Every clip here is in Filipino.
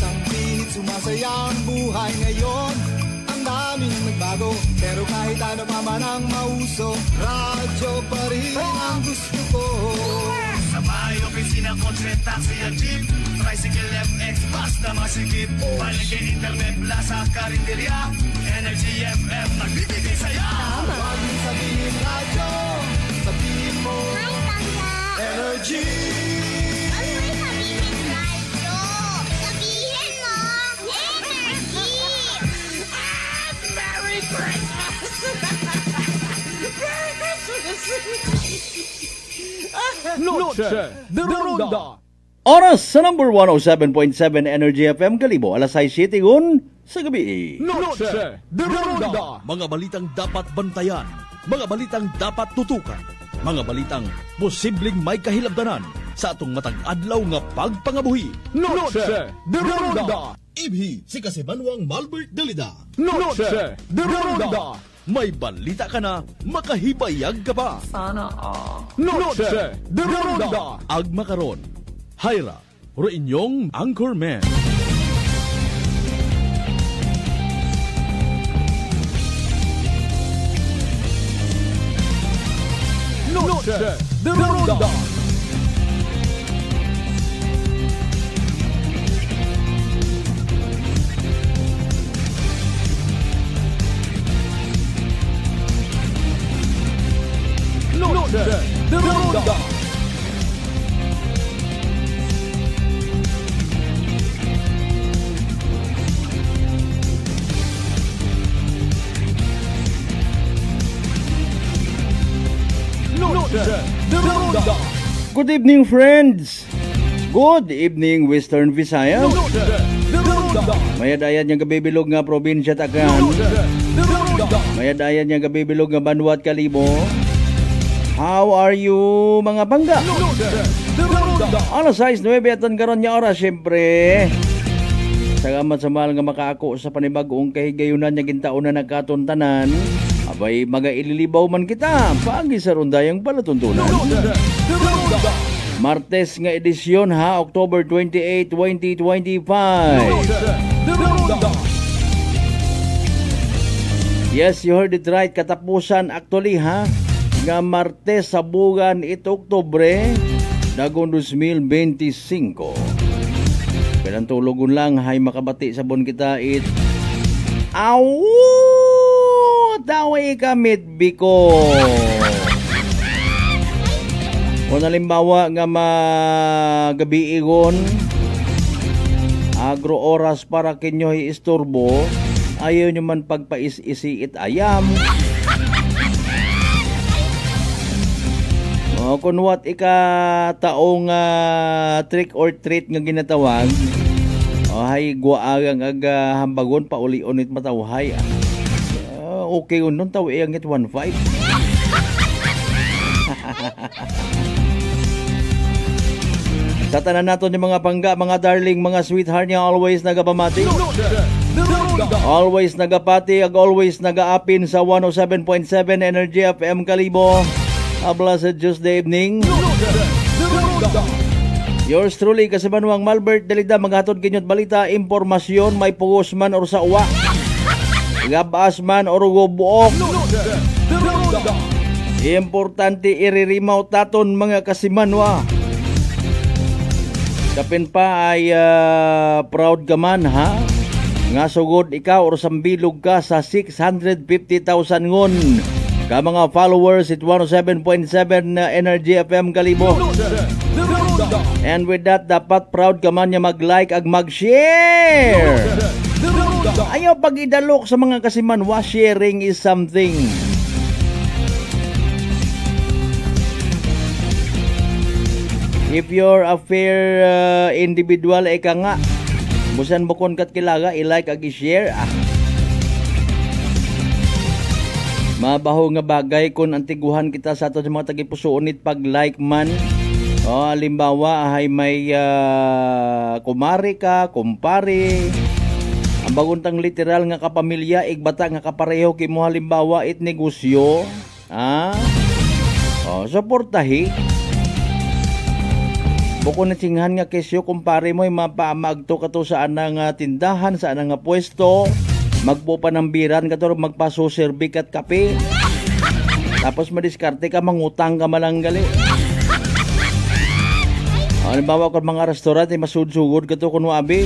isang bihit, sumasaya ang buhay ngayon. Ang dami nang nagbago, pero kahit ano pa man ang mauso, radyo pa rin ang gusto ko. Sa bahay, opisina, kotse, taxi at jeep, tricycle, FX, basta masikip. Paligid, internet, plaza, karinderya, Energy FM, nagbibigay saya. Huwag mo sabihin radyo, sabihin mo Energy. Noche de Ronda. Oras sa number 107.7 Energy FM Kalibo, alas 6:07 sa gabi. Noche de Ronda. Mga balitang dapat bantayan, mga balitang dapat tutukan, mga balitang posibleng may kahilabdanan sa atong matag adlaw nga pagpangabuhi. Noche de Ronda. Ibhi si Kasibanwang Malbert Dalida. Noche de Ronda. May balita ka na, makahibayag ka pa. Sana all. Noche de Ronda. Agma karon, Hyra, inyong Anchorman. Noche de Ronda. Noche de Ronda. Noche de Ronda. Good evening, friends. Good evening, Western Visayas. Noche de Ronda. Mayadayan nga gabibilog nga probinsya Tagan. Noche de Ronda. Mayadayan nga gabibilog nga Banwat Kalibo. How are you, mga bangga? Noche de Ronda. Alas 6:09 at karon nga oras, syempre. Salamat sa mahal nga makaako sa panibagong kahigayunan niya gintaon na nagkatuntanan. Abay, mga ililibaw man kita. Pagi sa rundayang palatuntunan. Noche de Ronda. Martes nga edisyon ha, October 28, 2025. Noche de Ronda. Yes, you heard it right. Katapusan actually ha. Nga Martes sa bugan ito Oktobre dagon 2025. Kailan tulogon lang hay makabati sa bon kita it. Awu! Taway kamit biko. Kung halimbawa nga magabi igon agro oras para kinyo isturbo, ayaw nyo man pagpais-isiit ayam. O kung what taong trick or treat nga ginatawag, o hay guaagang aga hambagon pauli-unit matawhay. Okay yun nun, tawi ang it 1.5. Sa tanan nato ni mga pangga, mga darling, mga sweetheart niya, always nagapamati. Always nagapati, ag always nagaapin sa 107.7 Energy FM Kalibo. A blessed Tuesday evening. Yours truly, Kasibanwang Malbert Dalida, maghatod kinyot balita, impormasyon, may pugos man or sa uwa. Gabas man or gubuok. Importante iririmaw taton mga Kasimanwa. Kapin pa ay proud ka man ha. Nga sugod ikaw or sambilog ka sa 650,000 ngon. Ka mga followers at 107.7 Energy FM Kalibo. And with that, dapat proud ka man niya mag-like ag mag-share. Ayaw pag-idalok sa mga Kasimanwa, sharing is something. If you're a fair individual, eka nga, busan mo kon kat kilaga, i-like ag i-share. Mabaho nga bagay kung antiguhan kita sa ato sa mga tagipusoonit pag-like man. O, halimbawa, ay may kumari ka, kumpare. Ang baguntang literal nga kapamilya, igbata nga kapareho kimo halimbawa it negosyo. O, suportahi. Buko na tinghan nga kesyo kumpare mo mapamagto ka to sa anang tindahan, sa anang pwesto, magpupanambiran ka to, magpasoserbik at kape. Tapos madiskarte ka, mangutang ka malanggali. Halimbawa kung mga restaurant ay masudsugod ka to kuno abi,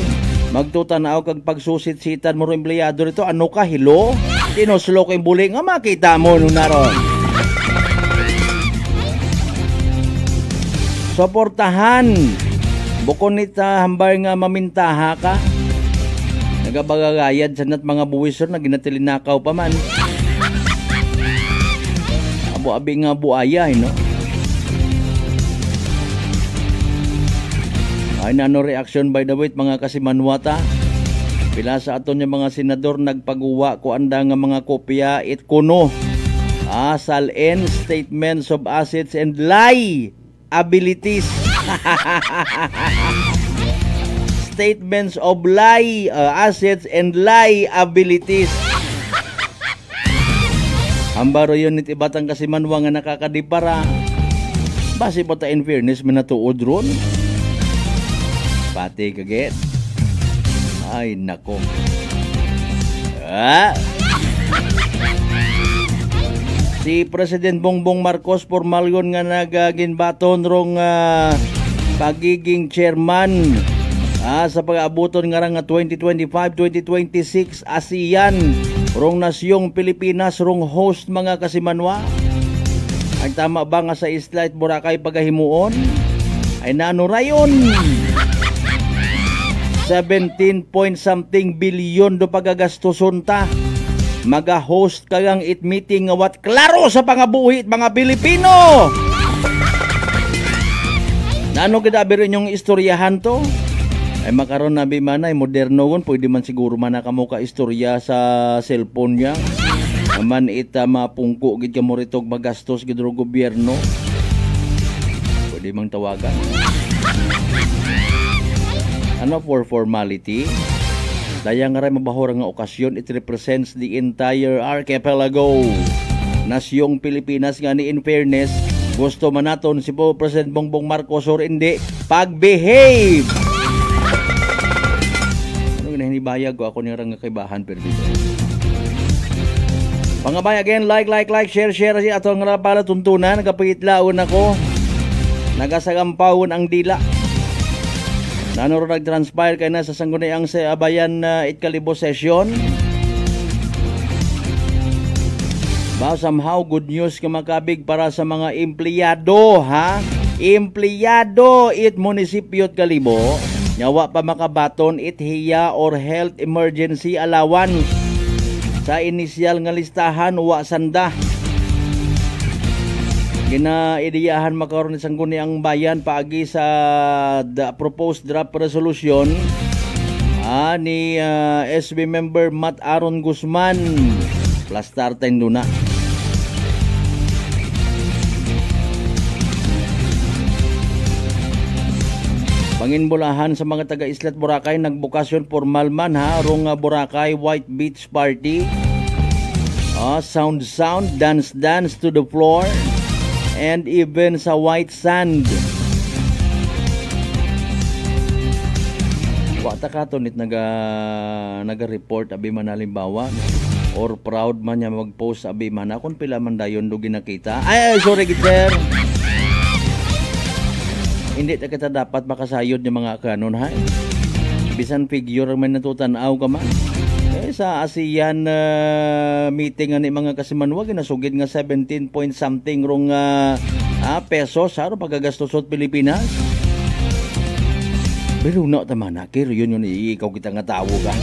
magtutanaw kag pagsusit-sitan mo ro empleyado rito, ano ka hilo? Tinoslo kay buli nga makita mo nung naron. Suportahan. Bukon nita hambar nga mamintaha ka. Nagabagagayad sa nat mga buwisor na ginatilinakaw pa man. Abo abi nga buaya, no? Ay nano reaction by the way mga kasimanwata. Pila sa aton yung mga senador nagpagawa ko anda nga mga kopya it kuno. Salin statements of assets and liabilities. Statements of assets and liabilities. Ambaro yun nit ibatang kasimanwa nga nakakadipara. Base po ta in fairness manatuod ron. Pati kaget. Ay nako. Si President Bongbong Marcos formal yun nga nagaginbaton rong pagiging chairman sa pag-abuton nga nga 2025-2026 ASEAN rong nasyong Pilipinas rong host mga kasimanwa. Ang tama ba nga sa Isla at Boracay pagahimuon ay nano rayon 17 point something billion do pagagastuson ta. Maga-host kagang it meeting nga wat klaro sa pangabuhi mga Pilipino. Nano gidabi rin yung istoryahan to? Ay makaroon na bimanay moderno gon, pwede man siguro man nakamo ka istorya sa cellphone niya. Naman ita mapungko gid ka mo ritog magastos gid ro gobyerno. Pwede mang tawagan. Ano for formality? Dayang nga rin mabahura nga okasyon, it represents the entire archipelago. Nasyong Pilipinas nga ni in fairness, gusto man naton si President Bongbong Marcos or hindi, pag-behave! Ano nga hinibayag ko ako niya nga kaibahan pero dito. Pangabay again, like, share si atong nga pala tuntunan, nagapagitlaon ako, nagasagampawon ang dila. Nanuro nag-transpire kay na sa Sangguniang sa Abayan itkalibo session. Somehow good news ka makabig para sa mga empleyado, ha? Empleyado it munisipyo kalibo. Nyawa pa makabaton it hiya or health emergency allowance. Sa inisyal nga listahan wa sanda. Ginaidiyahan makaroon isang Sangguniang Bayan paagi sa proposed draft resolution ni SB member Matt Aaron Guzman plus tartan doon na. Panginbulahan sa mga taga-Isla at Boracay nagbukasyon formal man rong Boracay White Beach Party. Sound, dance to the floor. And even sa white sand. Wata ka to nit naga-report abi man halimbawa or proud man niya mag-post abi man kung pila man dayon do ginakita. Ay sorry sir. Hindi ta kita dapat makasayod ng mga kanon ha. Bisan figure man natutanaw ka man. Sa ASEAN meeting ni mga kasimanwa ginasugid nga 17 point something rong pesos haro pagagastos sa Pilipinas. Pero na taman na kiro yun ikaw kita nga tawo ka.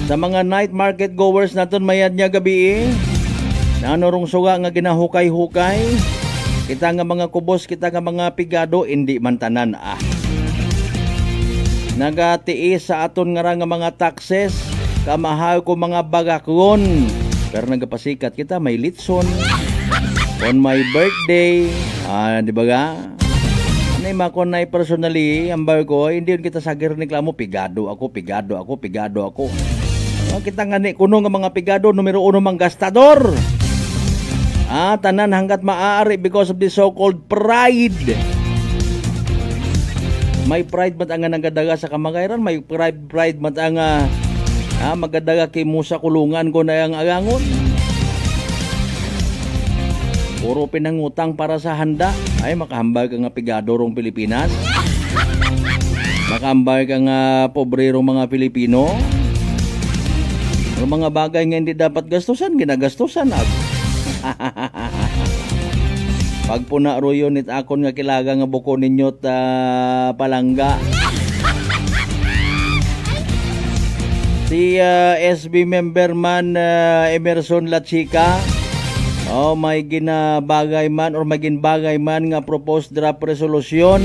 Sa mga night market goers naton mayad niya gabi nano rong suga nga ginahukay-hukay. Kita nga mga kubos, kita nga mga pigado hindi man tanan nagatiis sa aton nga mga taxes, kamahal ko mga bagakon. Pero nagapasikat kita may litson on my birthday. Di ba ga? Anay makon na personally, ambar ko, hindi yun kita sagir reklamo, pigado ako. Kita nga ni kuno nga mga pigado, numero 1 mang gastador. Tanan hanggat maaari because of the so-called pride. May pride mat ang nagadaga sa kamagayran, may pride mat ang magadaga kay Musa kulungan ko na ang agangon. Puro pinangutang para sa handa. Ay, makahambal ka nga pigado rong Pilipinas. Makahambal ka nga pobrerong mga Pilipino. Ang mga bagay nga hindi dapat gastusan, ginagastusan. Pagpuna royo nit akon nga kilaga nga buko ninyo palangga. Si SB member man Emerson Lachica, may ginabagay man or may ginbagay man nga proposed draft resolution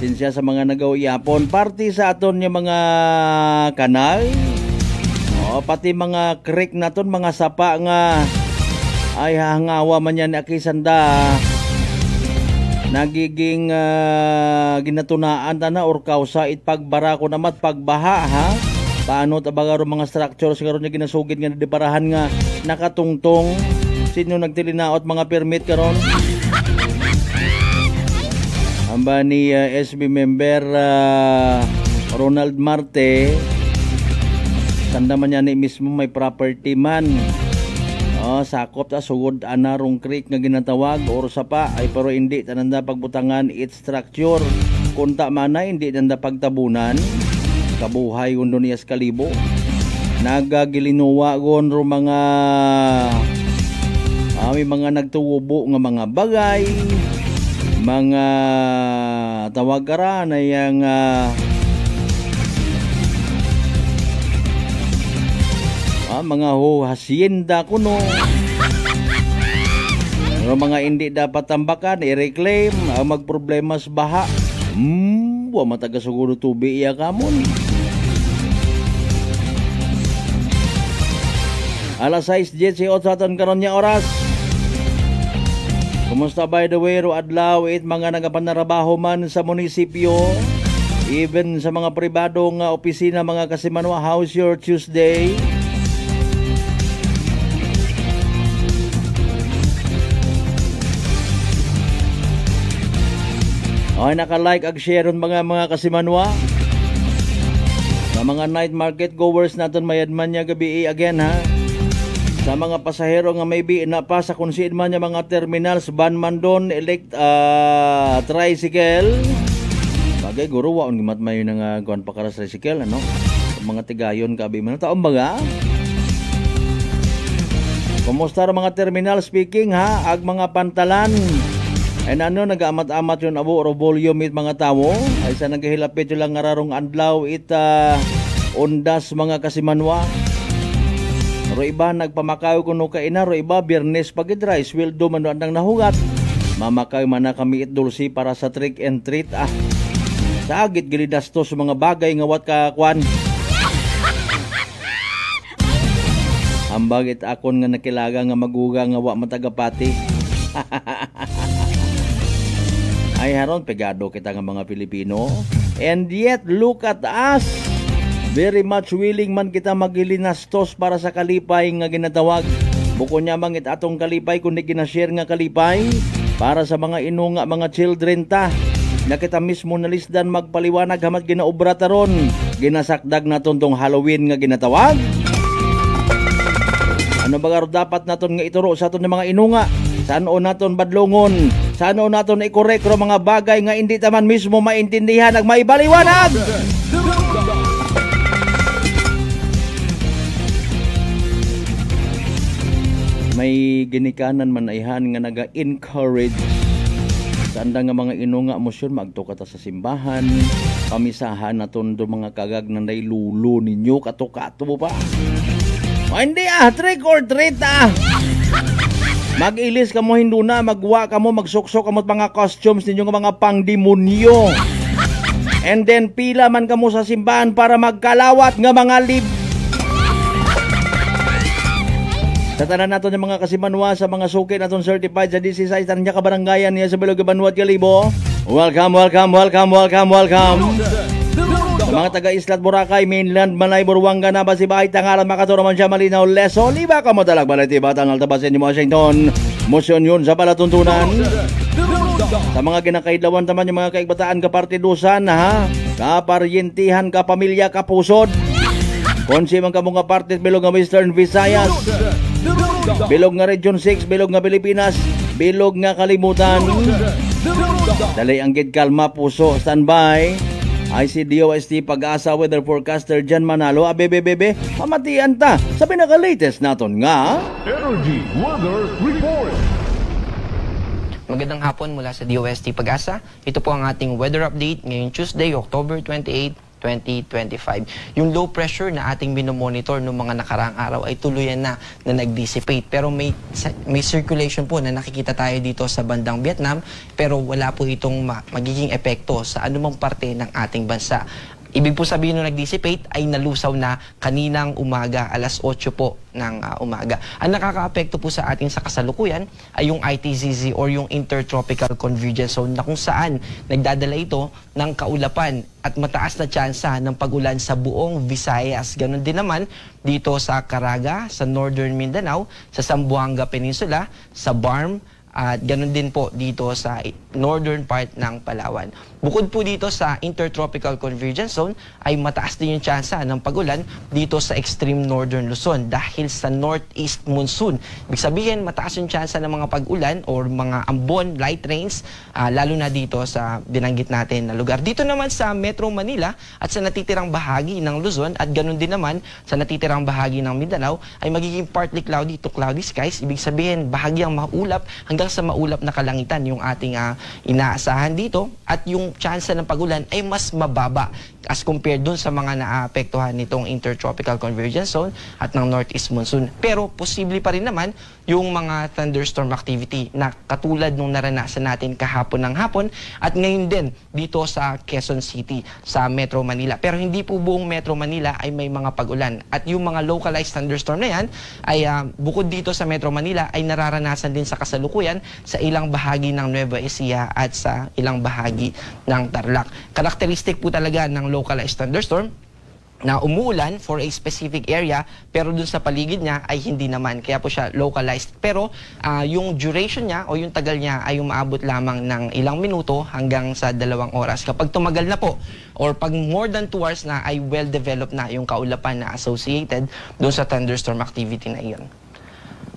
sinsya sa mga nagaw-yapon party sa aton yung mga kanal, pati mga creek naton, mga sapa nga ay hangawa man yan akisanda nagiging ginatunaan na or kausa itpagbara ko namat pagbaha ha. Paano tabaga ro mga structures karon nga ginasugid nga dibarahan nga nakatungtong. Sino nagtilinaot mga permit karon? Amba ni SB member Ronald Marte, tanda man niya ni mismo may property man. Sakop ta sugod anarong creek nga ginatawag or sapa ay pero hindi tananda pagbutangan its structure. Kunta man na hindi nanda pagtabunan. Kabuhay undo niya kalibo. Nagagilinuwa gon ro mga may mga nagtuwubo nga mga bagay, mga tawagara na yang mga hacienda kuno. Mga hindi dapat tambakan, i-reclaim, magproblema sa baha. Wa mataga siguro tubi iya kamon. Alas 6:18 aton karon nya oras. Kumusta by the way ro adlaw mga nagapanarabaho man sa munisipyo, even sa mga pribadong opisina mga kasimanwa, how's your Tuesday? Ay naka-like ag share mga kasimanwa. Sa mga night market goers naton mayadman nya gabi again ha. Sa mga pasahero nga maybe na pa sa kunsiin man nya mga terminals, van man doon, tricycle. Bagay guro waon gimat mayo nga kuan pa kara tricycle ano. Mga tigayon kabi man taon baga. Kumusta ra mga terminal speaking ha, ag mga pantalan. Ay nag-amat-amat yun abo or volume it mga tawo. Ay sa naghihilapit yun lang ngararong adlaw undas mga kasimanwa. Ro iba nagpamakaw kuno kaina, ro iba biyernes pagidray sweldo man andang nahugat. Mamakaw man na kami itdulsi para sa trick and treat Sa agit gilidastos mga bagay nga wat ka kwan. Ambag it akon nga nakilaga nga maguga nga wa matagapati. Ay haron pegado kita nga mga Pilipino, and yet look at us, very much willing man kita magilinastos para sa kalipay nga ginatawag. Buko nya mangit atong kalipay kundi ginashare nga kalipay para sa mga inunga mga children ta. Na kita mismo nalisdan magpaliwanag hamat ginaobra taron, ginasakdag naton tong Halloween nga ginatawag. Ano ba dapat naton nga ituro sa aton ng mga inunga? Saan o naton badlongon? Saan o naton i-correct ro mga bagay nga hindi taman mismo maintindihan ag maibaliwanag? May ginikanan man ayhan nga naga-encourage sa anda nga mga inunga mosyon magtuka ta sa simbahan, pamisahan naton do mga kagag na nailulo ninyo kato-kato pa. Hindi trick or treat Mag-ilis ka mo hinduna, magwa ka mo, magsuksok ka mo mga costumes ninyo nga mga pangdemonyo. And then pila man ka mo sa simbahan para magkalawat nga mga Sa tanan naton ng mga kasimanwa sa mga suki naton certified sa DCSI Tanya Kabarangayan niya sa Bilog Banuat Kalibo. Welcome. Sa mga taga Islat Boracay, Mainland, Malay, Buruanga, Nabasibahay, Tangalan, Makaturo, Mansya, Malinaw, Leso, Liba, Kamotalag, Balay, Tiba, Tangal, Tabasin, Washington. Motion yun sa palatuntunan. Ronda. Sa mga ginakaidlawan naman yung mga kaigbataan kapartidusan ha. Kaparyentihan, kapamilya, kapusod. Konsi man kamong kapartit bilog nga Western Visayas. Ronda. Bilog nga Region 6, bilog nga Pilipinas, bilog nga kalimutan. Ronda. Dali ang gid kalma puso, standby. ICDOST Pag-asa Weather Forecaster Jan Manalo, abebebebe, pamatian ta sa pinaka-latest naton nga Energy Weather Report. Magandang hapon mula sa DOST Pag-asa. Ito po ang ating weather update ngayong Tuesday, October 28, 2025. Yung low pressure na ating minomonitor noong mga nakaraang araw ay tuluyan na nag-dissipate. Pero may circulation po na nakikita tayo dito sa bandang Vietnam, pero wala po itong magiging epekto sa anumang parte ng ating bansa. Ibig po sabihin nung nag-dissipate ay nalusaw na kaninang umaga, alas 8 po ng umaga. Ang nakaka-apekto po sa ating sa kasalukuyan ay yung ITZZ or yung Intertropical Convergence Zone na kung saan nagdadala ito ng kaulapan at mataas na tsansa ng pag-ulan sa buong Visayas. Ganon din naman dito sa Caraga, sa Northern Mindanao, sa Zamboanga Peninsula, sa Barm, at ganun din po dito sa northern part ng Palawan. Bukod po dito sa Intertropical Convergence Zone ay mataas din yung tsansa ng pag-ulan dito sa extreme northern Luzon dahil sa northeast monsoon. Ibig sabihin mataas yung tsansa ng mga pag-ulan or mga ambon, light rains, lalo na dito sa binanggit natin na lugar. Dito naman sa Metro Manila at sa natitirang bahagi ng Luzon at ganun din naman sa natitirang bahagi ng Mindanao ay magiging partly cloudy to cloudy skies. Ibig sabihin bahagyang maulap hanggang sa maulap na kalangitan yung ating inaasahan dito at yung tsansa ng pag-ulan ay mas mababa as compared dun sa mga naapektuhan nitong Intertropical Convergence Zone at ng Northeast Monsoon. Pero posible pa rin naman yung mga thunderstorm activity na katulad nung naranasan natin kahapon ng hapon at ngayon din dito sa Quezon City, sa Metro Manila. Pero hindi po buong Metro Manila ay may mga pag-ulan. At yung mga localized thunderstorm na yan ay bukod dito sa Metro Manila ay nararanasan din sa kasalukuyan sa ilang bahagi ng Nueva Ecija at sa ilang bahagi ng Tarlac. Karakteristik po talaga ng localized thunderstorm na umuulan for a specific area pero dun sa paligid niya ay hindi naman. Kaya po siya localized. Pero yung duration niya o yung tagal niya ay umaabot lamang ng ilang minuto hanggang sa 2 oras. Kapag tumagal na po or pag more than 2 hours na ay well-developed na yung kaulapan na associated dun sa thunderstorm activity na iyon.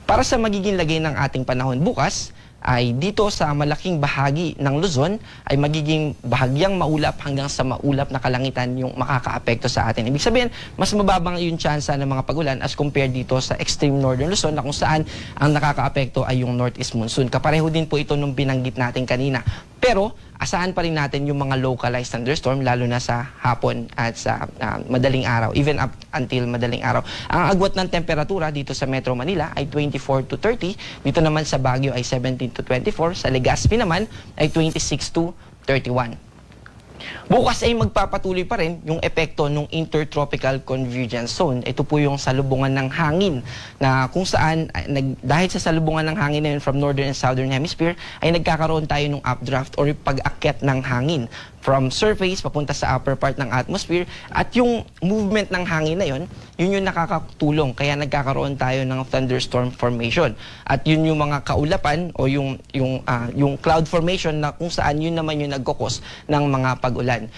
Para sa magiging lagay ng ating panahon bukas, ay dito sa malaking bahagi ng Luzon ay magiging bahagyang maulap hanggang sa maulap na kalangitan yung makakaapekto sa atin. Ibig sabihin, mas mababang yung tsansa ng mga pag-ulan as compared dito sa extreme northern Luzon na kung saan ang nakakaapekto ay yung northeast monsoon. Kapareho din po ito nung binanggit natin kanina. Pero asahan pa rin natin yung mga localized thunderstorm lalo na sa hapon at sa madaling araw, even up until madaling araw. Ang agwat ng temperatura dito sa Metro Manila ay 24 to 30, dito naman sa Baguio ay 17 to 24, sa Legazpi naman ay 26 to 31. Bukas ay magpapatuloy pa rin yung epekto ng Intertropical Convergence Zone. Ito po yung salubungan ng hangin na kung saan dahil sa salubungan ng hangin na yun from northern and southern hemisphere ay nagkakaroon tayo ng updraft or pag-akyat ng hangin from surface papunta sa upper part ng atmosphere at yung movement ng hangin na yun yung nakakatulong kaya nagkakaroon tayo ng thunderstorm formation at yun yung mga kaulapan o yung cloud formation na kung saan yun naman yung nagkukos ng mga pag-ulan.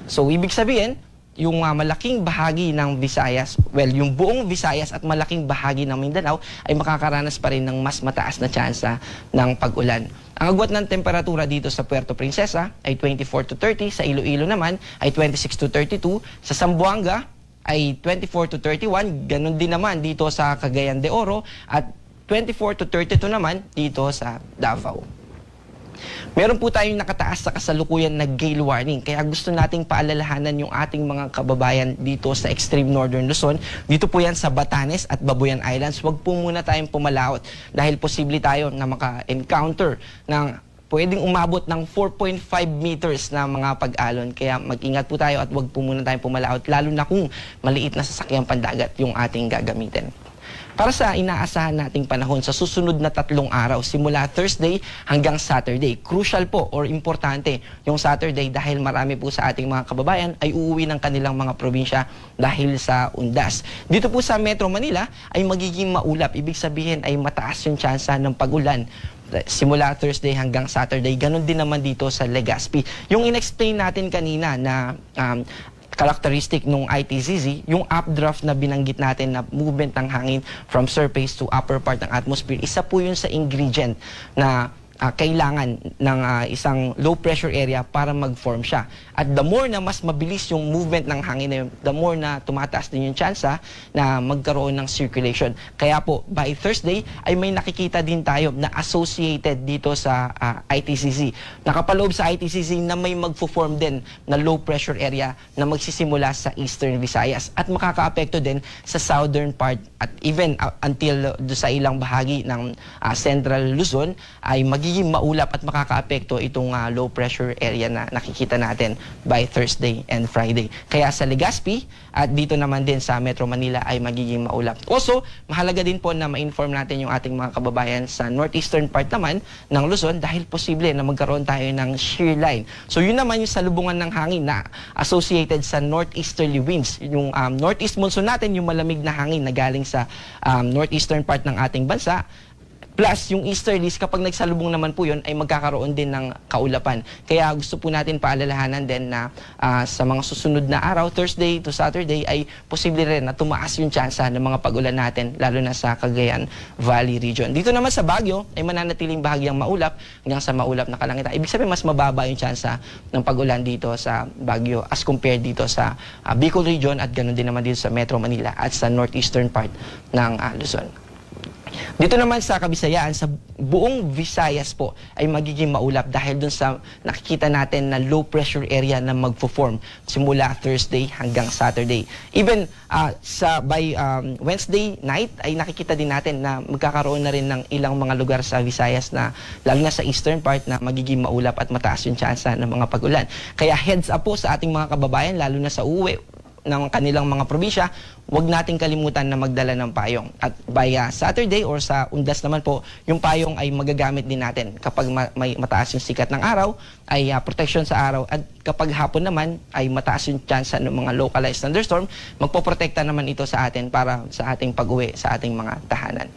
So ibig sabihin yung malaking bahagi ng Visayas, well, yung buong Visayas at malaking bahagi ng Mindanao ay makakaranas pa rin ng mas mataas na tsansa ng pag-ulan. Ang agwat ng temperatura dito sa Puerto Princesa ay 24 to 30, sa Iloilo naman ay 26 to 32, sa Zamboanga ay 24 to 31, ganun din naman dito sa Cagayan de Oro at 24 to 32 naman dito sa Davao. Meron po tayong nakataas sa kasalukuyan na gale warning. Kaya gusto nating paalalahanan yung ating mga kababayan dito sa extreme northern Luzon. Dito po yan sa Batanes at Babuyan Islands. Huwag po muna tayong pumalaot dahil posible tayo na maka-encounter ng pwedeng umabot ng 4.5 meters na mga pag-alon. Kaya mag-ingat po tayo at huwag po muna tayong pumalaot lalo na kung maliit na sasakyang pandagat yung ating gagamitin. Para sa inaasahan nating panahon sa susunod na 3 araw, simula Thursday hanggang Saturday. Crucial po or importante yung Saturday dahil marami po sa ating mga kababayan ay uuwi ng kanilang mga probinsya dahil sa undas. Dito po sa Metro Manila ay magiging maulap. Ibig sabihin ay mataas yung tsansa ng pag-ulan simula Thursday hanggang Saturday. Ganon din naman dito sa Legazpi. Yung in-explain natin kanina na characteristic nung ITCZ, yung updraft na binanggit natin na movement ng hangin from surface to upper part ng atmosphere, isa po yun sa ingredient na kailangan ng isang low pressure area para mag-form siya. At the more na mas mabilis yung movement ng hangin na yun, the more na tumataas din yung tsansa na magkaroon ng circulation. Kaya po, by Thursday ay may nakikita din tayo na associated dito sa ITCZ. Nakapaloob sa ITCZ na may mag-form din na low pressure area na magsisimula sa Eastern Visayas at makaka-apekto din sa southern part at even until sa ilang bahagi ng Central Luzon ay magiging maulap at makaka-apekto itong low pressure area na nakikita natin by Thursday and Friday. Kaya sa Legazpi at dito naman din sa Metro Manila ay magiging maulap. Also, mahalaga din po na ma-inform natin yung ating mga kababayan sa northeastern part naman ng Luzon dahil posible na magkaroon tayo ng shear line. So yun naman yung salubungan ng hangin na associated sa northeasterly winds. Yung northeast monsoon natin, yung malamig na hangin na galing sa northeastern part ng ating bansa. Plus, yung easterlies, kapag nagsalubong naman po yun, ay magkakaroon din ng kaulapan. Kaya gusto po natin paalalahanan din na sa mga susunod na araw, Thursday to Saturday, ay posible rin na tumaas yung tsansa ng mga pag-ulan natin, lalo na sa Cagayan Valley region. Dito naman sa Baguio, ay mananatiling bahagyang maulap hanggang sa maulap na kalangitan. Ibig sabihin, mas mababa yung tsansa ng pag-ulan dito sa Baguio as compared dito sa Bicol region at ganoon din naman dito sa Metro Manila at sa northeastern part ng Luzon. Dito naman sa Kabisayaan, sa buong Visayas po ay magiging maulap dahil dun sa nakikita natin na low pressure area na magpo-form simula Thursday hanggang Saturday. Even by Wednesday night ay nakikita din natin na magkakaroon na rin ng ilang mga lugar sa Visayas na lalo na sa eastern part na magiging maulap at mataas yung tsansa ng mga pag-ulan. Kaya heads up po sa ating mga kababayan lalo na sa uuwi ng kanilang mga probinsya, huwag nating kalimutan na magdala ng payong. At by Saturday or sa undas naman po, yung payong ay magagamit din natin. Kapag may mataas yung sikat ng araw, ay protection sa araw. At kapag hapon naman, ay mataas yung chance ng mga localized thunderstorm, magpoprotekta naman ito sa atin para sa ating pag-uwi sa ating mga tahanan.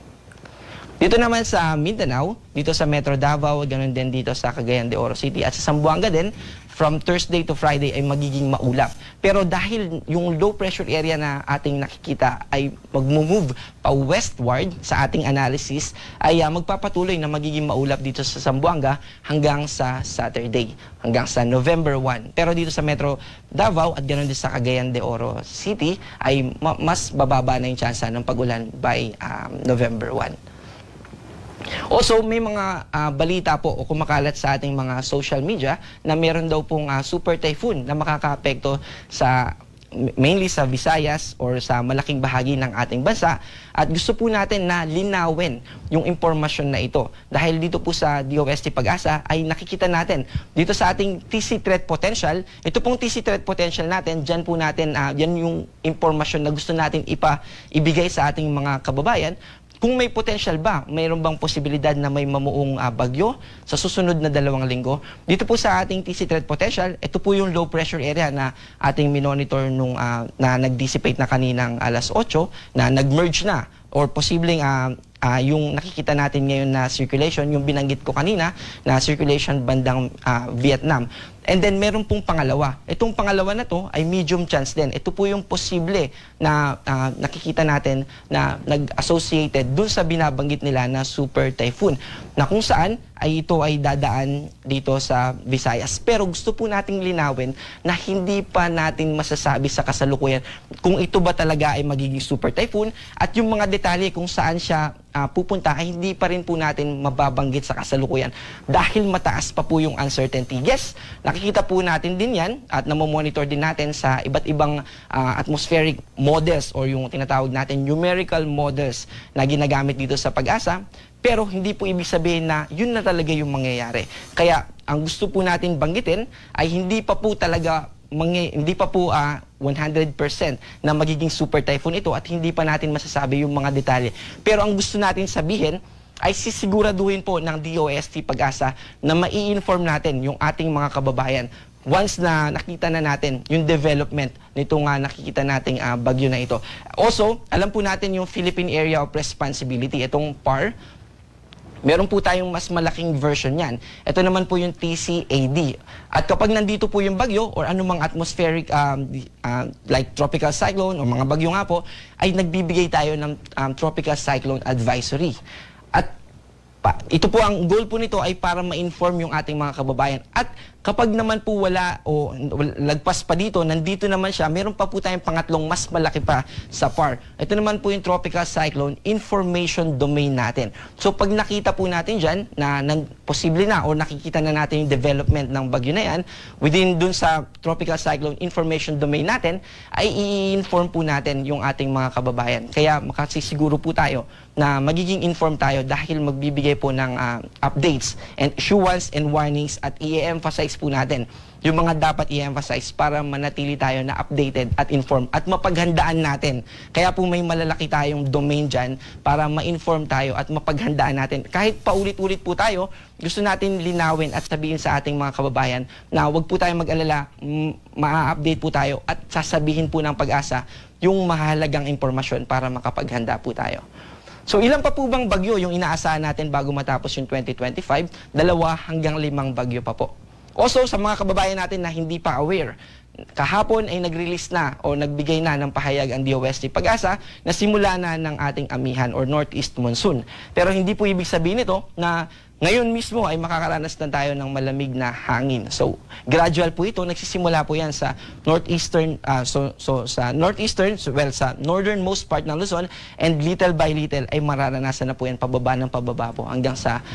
Dito naman sa Mindanao, dito sa Metro Davao, ganoon din dito sa Cagayan de Oro City at sa Zamboanga din, from Thursday to Friday ay magiging maulap. Pero dahil yung low pressure area na ating nakikita ay mag-move pa westward sa ating analysis, ay magpapatuloy na magiging maulap dito sa Zamboanga hanggang sa Saturday, hanggang sa November 1. Pero dito sa Metro Davao at ganoon din sa Cagayan de Oro City ay mas bababa na yung tsansa ng pag-ulan by November 1. Also, may mga balita po o kumakalat sa ating mga social media na meron daw pong super typhoon na makakaapekto sa mainly sa Visayas or sa malaking bahagi ng ating bansa at gusto po natin na linawin yung impormasyon na ito dahil dito po sa DOST Pag-asa ay nakikita natin dito sa ating TC threat potential, ito pong TC threat potential natin, dyan po natin yan yung impormasyon na gusto natin ibigay sa ating mga kababayan. Kung may potential ba, mayroon bang posibilidad na may mamuong bagyo sa susunod na 2 linggo? Dito po sa ating TC threat potential, ito po yung low pressure area na ating minonitor nung na nag-dissipate na kaninang alas 8 na nag-merge na or posibleng yung nakikita natin ngayon na circulation, yung binanggit ko kanina na circulation bandang Vietnam. And then meron pong pangalawa. Itong pangalawa na to ay medium chance din. Ito po yung posible na nakikita natin na nag-associated dun sa binabanggit nila na super typhoon. Na kung saan ay ito ay dadaan dito sa Visayas. Pero gusto po nating linawin na hindi pa natin masasabi sa kasalukuyan kung ito ba talaga ay magiging super typhoon at yung mga detalye kung saan siya pupunta ay hindi pa rin po natin mababanggit sa kasalukuyan dahil mataas pa po yung uncertainty. Yes, nakikita po natin din yan at namomonitor din natin sa iba't ibang atmospheric models or yung tinatawag natin numerical models na ginagamit dito sa Pag-asa. Pero hindi po ibig sabihin na yun na talaga yung mangyayari. Kaya ang gusto po natin banggitin ay hindi pa po talaga hindi pa po 100% na magiging super typhoon ito at hindi pa natin masasabi yung mga detalye. Pero ang gusto natin sabihin ay sisiguraduhin po ng DOST Pag-asa na mai-inform natin yung ating mga kababayan once na nakita na natin yung development nito nga nakikita nating bagyo na ito. Also, alam po natin yung Philippine Area of Responsibility, itong PAR. Meron po tayong mas malaking version yan. Ito naman po yung TCAD. At kapag nandito po yung bagyo or anumang atmospheric like tropical cyclone o mga bagyo nga po, ay nagbibigay tayo ng tropical cyclone advisory. At ito po, ang goal po nito ay para ma-inform yung ating mga kababayan. At kapag naman po wala o lagpas pa dito, nandito naman siya, meron pa po tayong pangatlong mas malaki pa sa PAR. Ito naman po yung Tropical Cyclone Information Domain natin. So pag nakita po natin dyan na posible na o nakikita na natin yung development ng bagyo na yan, within dun sa Tropical Cyclone Information Domain natin, ay i-inform po natin yung ating mga kababayan. Kaya makasisiguro po tayo na magiging inform tayo dahil magbibigay po ng updates and issuance and warnings at i-emphasize po natin yung mga dapat i-emphasize para manatili tayo na updated at informed at mapaghandaan natin. Kaya po may malalaki tayong domain dyan para ma-inform tayo at mapaghandaan natin. Kahit paulit-ulit po tayo, gusto natin linawin at sabihin sa ating mga kababayan na huwag po tayong mag-alala, ma-update po tayo at sasabihin po ng Pag-asa yung mahalagang impormasyon para makapaghanda po tayo. So ilan pa po bang bagyo yung inaasahan natin bago matapos yung 2025? 2 hanggang 5 bagyo pa po. Also, sa mga kababayan natin na hindi pa aware, kahapon ay nag-release na o nagbigay na ng pahayag ang DOST Pag-asa na simula na ng ating amihan or Northeast Monsoon. Pero hindi po ibig sabihin ito na ngayon mismo ay makakaranas na tayo ng malamig na hangin. So, gradual po ito. Nagsisimula po yan sa northeastern, sa northernmost part ng Luzon, and little by little ay mararanasan na po yan pababa ng pababa po hanggang sa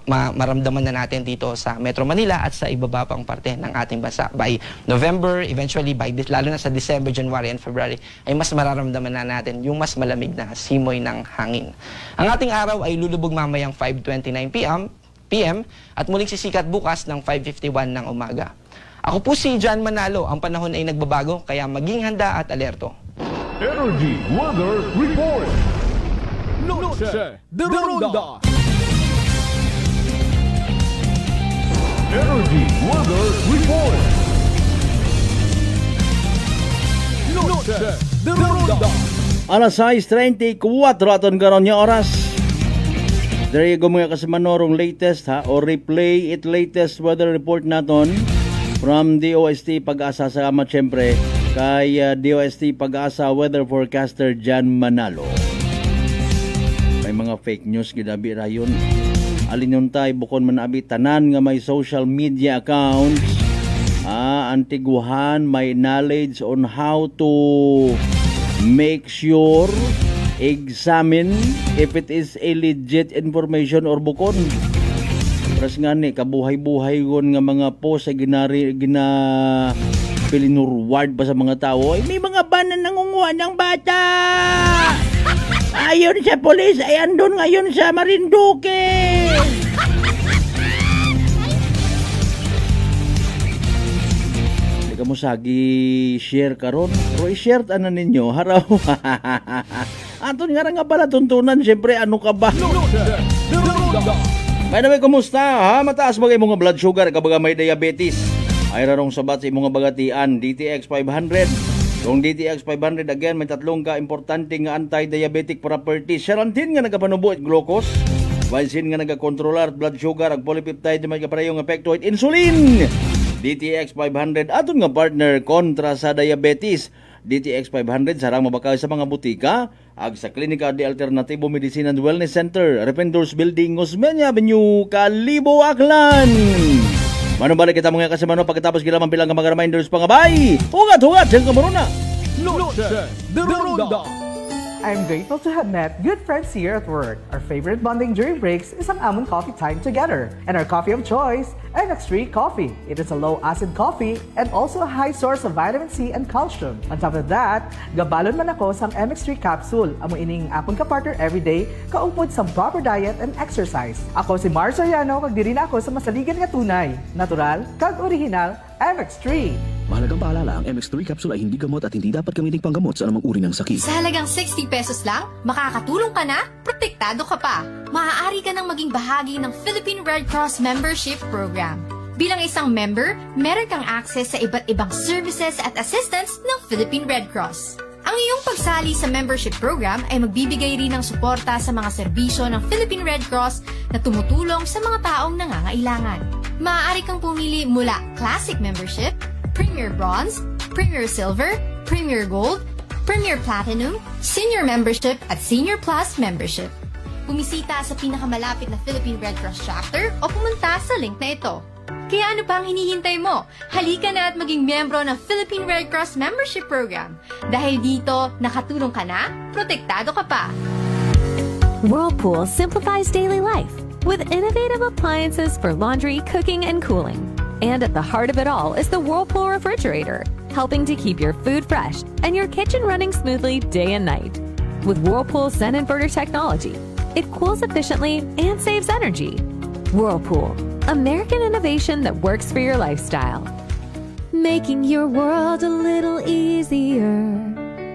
maramdaman na natin dito sa Metro Manila at sa ibaba pang parte ng ating bansa. By November, eventually lalo na sa December, January, and February, ay mas mararamdaman na natin yung mas malamig na simoy ng hangin. Ang ating araw ay lulubog mamayang 5:29 PM at muling sisikat bukas ng 5:51 ng umaga. Ako po si John Manalo. Ang panahon ay nagbabago, kaya maging handa at alerto. Energy Weather Report. Noche de Ronda. Energy Weather Report. Noche de Ronda. Alas 6:34 aton karon nga oras. There you go mga kasimanorong latest o replay it latest weather report naton from DOST Pag-asa. Salamat syempre kay DOST Pag-asa weather forecaster John Manalo. May mga fake news gidabi rayon. Alin yun tayo bukod man abi tanan nga may social media accounts. Antiguhan may knowledge on how to make sure examine if it is a legit information or bukon. Pras nga ni kabuhay-buhay gon nga mga post ay pilinurward pa sa mga tao. Ay, may mga banan nangunguha ng bata. Ayon sa polis ay andun ngayon sa Marinduque. Di ka mo sagi share karon. Pero i-share ana ninyo haraw. Aton nga pala tuntunan, siyempre, ano ka ba? By the way, kumusta? Ha? Mataas ba kayo mga blood sugar kapag may diabetes? Ay rarong sabat sa imong bagatian, DTX 500. Kung DTX 500, again, may tatlong ka-importante nga anti-diabetic properties. Xarantin nga nagapanubo at glucose. Visin nga nagakontrolar blood sugar at polypeptide na may kaparehong epekto at insulin. DTX 500, aton nga partner kontra sa diabetes. DTX 500 sarang mabakay sa mga butika ag sa Klinika de Alternatibo Medicine and Wellness Center, Rependors Building, Osmeña Avenue, Kalibo, Aklan. Manubalik kita mga kasimano pagkatapos gilamang bilang mga reminders pangabay. Hugat-hugat siyang kamuruna. Noche de Ronda. I'm grateful to have met good friends here at work. Our favorite bonding during breaks is ang amon coffee time together. And our coffee of choice, MX3 Coffee. It is a low-acid coffee and also a high source of vitamin C and calcium. On top of that, gabalon man ako sang MX3 capsule. Amo ining akong kapartner everyday, kaupod sa proper diet and exercise. Ako si Mars Soriano, kag diri na ako sa masaligan nga tunay, natural, kag original, MX3. Mahalagang paalala, ang MX3 capsule ay hindi gamot at hindi dapat gamitin panggamot sa anumang uri ng sakit. Sa halagang 60 pesos lang, makakatulong ka na, protektado ka pa. Maaari ka nang maging bahagi ng Philippine Red Cross Membership Program. Bilang isang member, meron kang access sa iba't ibang services at assistance ng Philippine Red Cross. Ang iyong pagsali sa membership program ay magbibigay rin ng suporta sa mga serbisyo ng Philippine Red Cross na tumutulong sa mga taong nangangailangan. Maaari kang pumili mula Classic Membership, Premier Bronze, Premier Silver, Premier Gold, Premier Platinum, Senior Membership at Senior Plus Membership. Bumisita sa pinakamalapit na Philippine Red Cross chapter o pumunta sa link na ito. Kaya ano pa ang hinihintay mo? Halika na at maging miyembro ng Philippine Red Cross Membership Program. Dahil dito, nakatulong ka na, protektado ka pa. Whirlpool simplifies daily life with innovative appliances for laundry, cooking, and cooling. And at the heart of it all is the Whirlpool refrigerator, helping to keep your food fresh and your kitchen running smoothly day and night. With Whirlpool's Zen inverter technology, it cools efficiently and saves energy. Whirlpool, American innovation that works for your lifestyle. Making your world a little easier.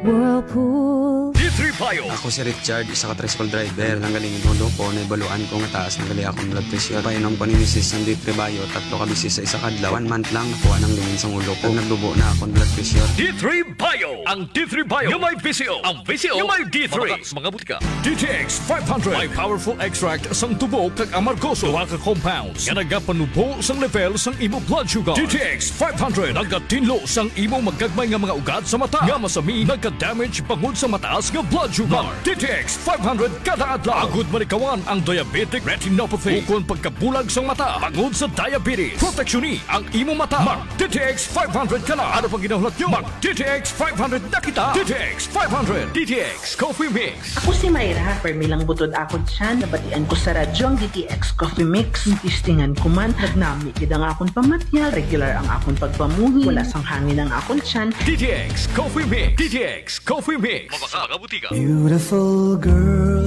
Whirlpool. D3 Bio. Ako si Richard, isa ka tricycle driver. Nanggaling yung ulo ko, naibaluan ko nga taas. Nanggali akong blood pressure. Painom ko ni Mrs. ng D3 Bio. 3 kabisis sa isa kadlaw. 1 month lang, nakuha ng lingin sa ulo ko. Nagdubo na akong blood pressure. D3 Bio. Ang D3 Bio yung may VCO. Ang VCO yung may D3. Mga butika. DTX 500. May powerful extract sang tubo kag amargoso. Duha ka compounds. Nga nagapanubo sang level sang imo blood sugar. DTX 500. Nagatinlo sang imo magagmay nga mga ugat sa mata. Nga masami nagka-damage pangod sa mataas nga blood sugar. DTX 500 kada adlaw. Agud manikawan ang diabetic retinopathy. Ukon pagkabulag sang mata pangod sa diabetes. Proteksyon ni ang imo mata. Mag DTX 500 ka na. Ano pang ginahulat nyo? Mag DTX 500 na kita. DTX 500. DTX Coffee Mix. Ako si Mayra. Permilang butod ako dyan. Nabatian ko sa radyo ang DTX Coffee Mix. Tistingan ko man. Nagnami gid ang akong pamatya. Regular ang akong pagpamuhi. Wala sang hangin ang akong tiyan. DTX Coffee Mix. DTX Coffee Mix. Mabaka butika. Beautiful girl.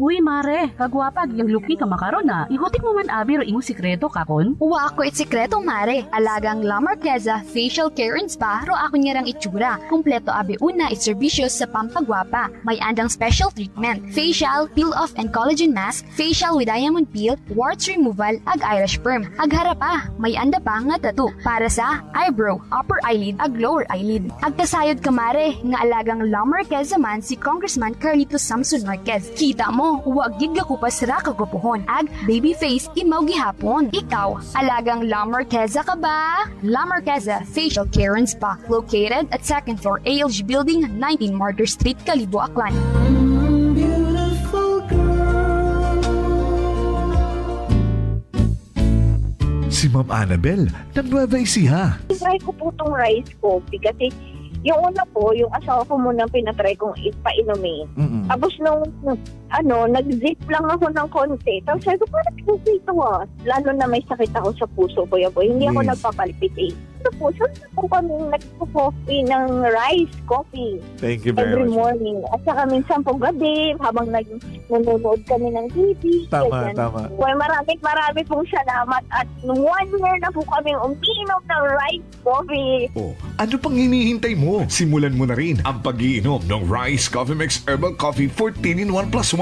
Uy, mare, kagwapag, yung luki ka makaron na. Ihutik mo man abi ro imo sikreto kakon. Uwa ako sikreto, mare. Alagang La Marqueza Facial Care and Spa ro ako niyarang itsura. Kumpleto abi una iserbisyo sa pampagwapa. May andang special treatment, facial, peel-off and collagen mask, facial with diamond peel, warts removal, ag eyelash perm. Ag harapa, may anda pa nga tattoo para sa eyebrow, upper eyelid, ag lower eyelid. Ag kasayod ka, mare, nga alagang La Marqueza man si Congressman Carlito Samson Marquez. Kita mo, huwag gid ka kupas ra kagupuhon. Ag baby face imaw gihapon. Ikaw, alagang La Marqueza ka ba? La Marqueza Facial Care and Spa, located at 2nd floor ALG Building, 19 Martyr Street, Kalibo, Aklan. Si Ma'am Annabel, nag-Nueva Ecija. Try ko po itong rice coffee kasi yung una po, yung asawa ko muna pinatry kong ipainumin. Tapos nung nag-zip lang ako ng konti. Tapos sabi ko, parang kasi ito lalo na may sakit ako sa puso, kuya boy. Hindi ako nagpapalpitate. Ito po, saan po kami nagpo-coffee ng rice coffee. Thank you very every much. morning. At saka minsan po gabi, habang nanonood kami ng TV. Tama. Well, marami pong salamat. At 1 year na po kami umiinom ng rice coffee. Oh, ano pang hinihintay mo? Simulan mo na rin ang pag-iinom ng Rice Coffee Mix Herbal Coffee 14-in-1 + 1.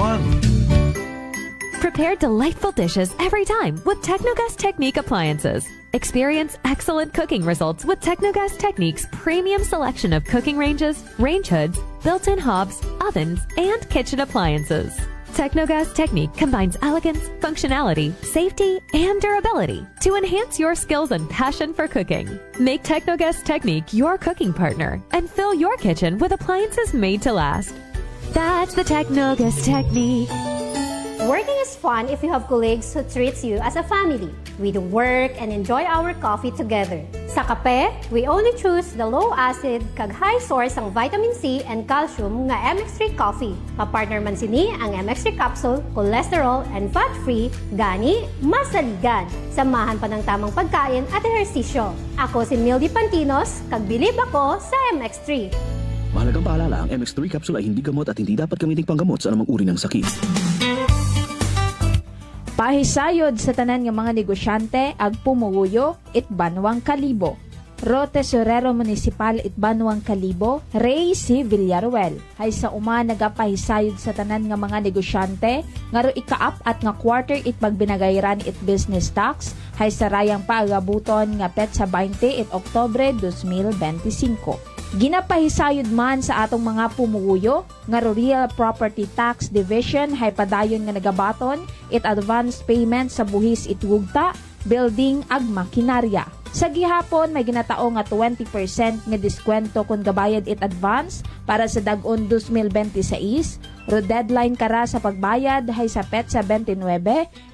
Prepare delightful dishes every time with Technogas Technique appliances. Experience excellent cooking results with Technogas Technique's premium selection of cooking ranges, range hoods, built-in hobs, ovens, and kitchen appliances. Technogas Technique combines elegance, functionality, safety, and durability to enhance your skills and passion for cooking. Make Technogas Technique your cooking partner and fill your kitchen with appliances made to last. That's the Technogas Technique. Working is fun if you have colleagues who treats you as a family. We do work and enjoy our coffee together. Sa kape, we only choose the low-acid kag high source ang vitamin C and calcium nga MX3 coffee. Kapartner man sini ang MX3 capsule, cholesterol and fat-free, gani, masaligan. Samahan pa ng tamang pagkain at ehersisyo. Ako si Mildy Pantinos, kag bilib ako sa MX3. Mahalagang paalala, ang MX3 capsule ay hindi gamot at hindi dapat gamitin panggamot sa anumang uri ng sakit. Pahisayod sa tanan nga mga negosyante ag pumuyo it Banwang Kalibo. Ro Tesorero Municipal it Banwang Kalibo, Ray C. Villaruel. Hay sa uma nagapahisayod sa tanan nga mga negosyante nga ro ikaap at nga quarter it pagbinagayran it business tax hay sa rayang paagabuton nga petsa 20 it Oktubre 2025. Ginapahisayod man sa atong mga pumuyo nga Real Property Tax Division hay padayon nga nagabaton it advance payment sa buhis it wugta, building ag makinarya. Sa gihapon may ginatao nga 20% nga diskwento kung gabayad it advance para sa dag-on 2026. Ro deadline kara sa pagbayad hay sa petsa 29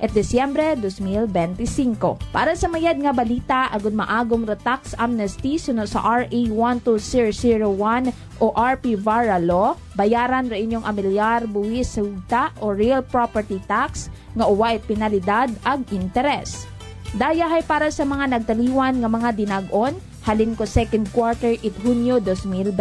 et Disyembre 2025. Para sa mayad nga balita agon maagom ro tax amnesty sunod sa RA 12001 o RP Vara Law, bayaran ro inyong amilyar buwis sa hugta o real property tax nga uwa it penalidad ag interes. Daya hay para sa mga nagtaliwan nga mga dinag-on halin ko second quarter it Hunyo 2024.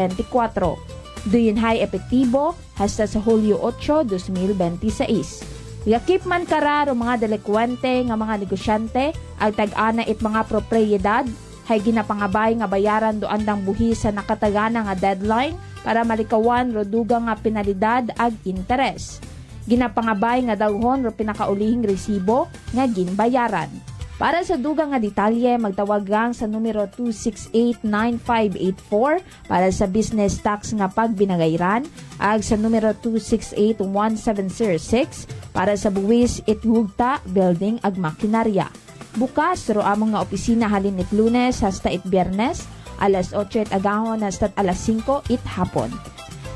Duyon hay epektibo hasta sa Hulyo 8, 2026. Yakip man kararo mga delikwente nga mga negosyante ag tag-ana it mga propriedad hay ginapangabay nga bayaran do andang buhi sa nakatagana nga deadline para malikawan ro dugang nga penalidad ag interes. Ginapangabay nga daghon ro pinakaulihing resibo nga ginbayaran. Para sa dugang nga detalye, magtawag lang sa numero 268-9584 para sa business tax nga pagbinagayran, ag sa numero 268-1706 para sa buwis it hugta, building ag makinarya. Bukas, ro among nga opisina halin it Lunes hasta it Biyernes, alas 8 it agahon hasta alas 5 it hapon.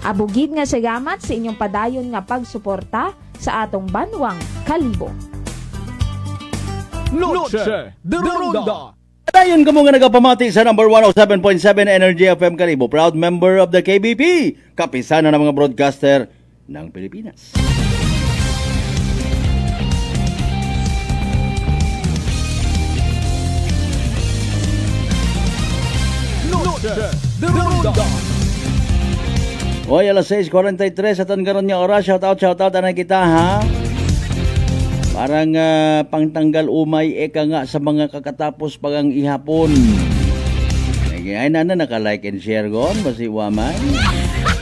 Abugid nga salamat sa inyong padayon nga pagsuporta sa atong Banwang Kalibo. Noche de Ronda. Dayon kamo nga nagapamati sa number 107.7 Energy FM Kalibo, proud member of the KBP, kapisanan ng mga broadcaster ng Pilipinas. Noche de Ronda. Hoy, alas 6:43 at ang karon nga oras. Shout out anay kita ha. Parang pangtanggal umay eka nga sa mga kakatapos pagang ihapon. Ay na naka-like and share gon basi waman.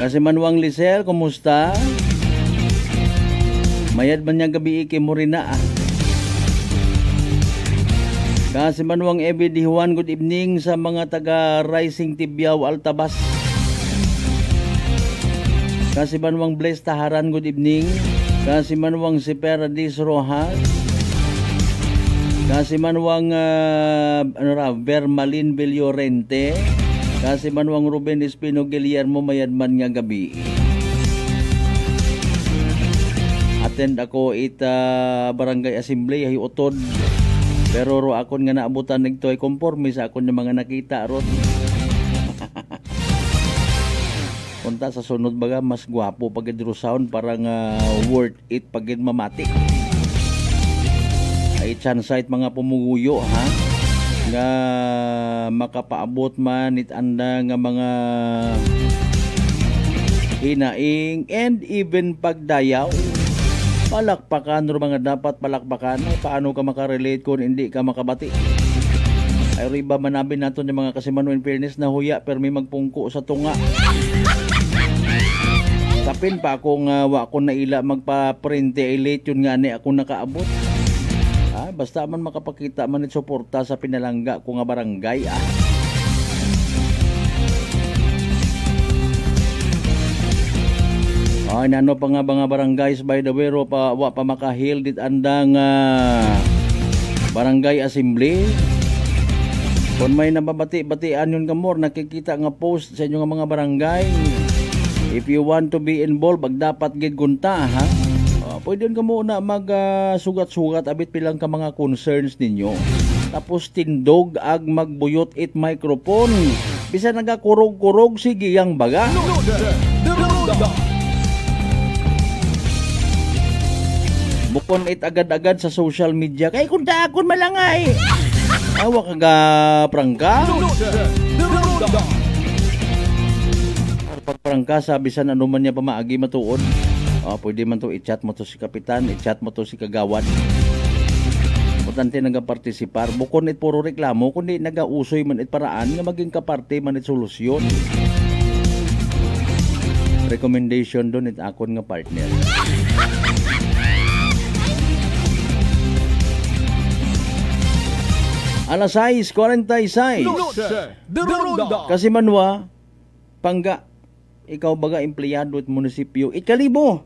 Kasi Manwang Lisel, kumusta? Mayad man niyang gabi iki mo rin na Kasi Manwang Ebe Di Juan, good evening sa mga taga Rising Tibiao Altabas. Kasi Manwang Bless Taharan, good evening. Kasi Manwang si Paradis Rojas. Kasi Manwang Vermalin Villorente. Kasi Manwang Ruben Espino Guillermo, mayadman nga gabi. Attend ako Barangay Assembly ay utod. Pero ro akon nga naabutan nagto ay conforme sa akon nga mga nakita ron. Punta sa sunod baga mas gwapo pag sound parang worth it pag mamati. Ay chance it mga pumuguyo ha nga makapaabot man it anda nga mga hinaing and even pagdayaw. Palakpakan ro mga dapat palakpakan. Paano ka makarelate kung hindi ka makabati? Ay riba manabin nato ng mga kasimano in fairness na huya pero may magpungko sa tunga. Tapin pa akong wa ko na ila magpa-printe ay late yun nga ni ako nakaabot. Basta man makapakita man it suporta sa pinalangga ko nga barangay Ay nano pa nga mga barangays by the way ro pa wa pa makahil dit andang barangay assembly. Kung may nababati-batian yun kamor nakikita nga post sa inyo nga mga barangay. If you want to be involved, dapat gid gunta ha. Pwede ka muna mag-sugat-sugat abit pilang ka mga concerns ninyo. Tapos tindog ag magbuyot it microphone. Bisa nagakurog-kurog sige yang baga. Bukon it agad-agad sa social media. Kay kung daakon malangay. Awa ka ga prangka. Pagprangka sabi sa ano man niya pamaagi matuod. Pwede man to i-chat mo to si kapitan, i-chat mo to si kagawad. importante nagapartisipar. Bukod it puro reklamo, kundi nagausoy man it paraan nga maging kaparte man it solusyon. Recommendation doon it akon nga partner. Alas 6:46. Kasi manwa, pangga, ikaw baga empleyado at munisipyo, ikalibo.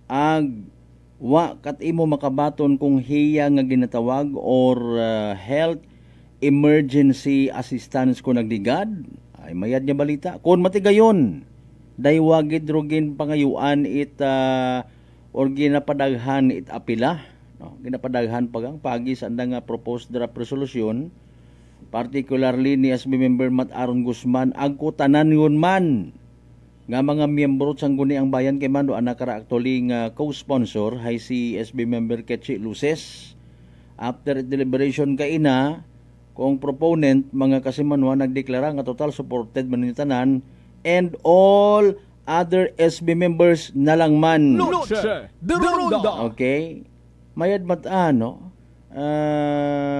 Ag wa kat imo makabaton kung hiya nga ginatawag or health emergency assistance ko nagdigad. Ay mayad niya balita. Kung matigayon, daywagid rogin pangayuan it or ginapadaghan it apila. No, ginapadaghan pagang pagi sa andang proposed draft resolution, particularly ni SB member Mat Aaron Guzman, agkutanan yun man nga mga miyembro sang guni ang bayan kay mando anak kara actually nga co-sponsor hay si SB member Ketchi Luces. After deliberation kay ina kung proponent mga kasimanwa nagdeklara nga total supported man ni tanan and all other SB members na lang man. Okay. Mayad matano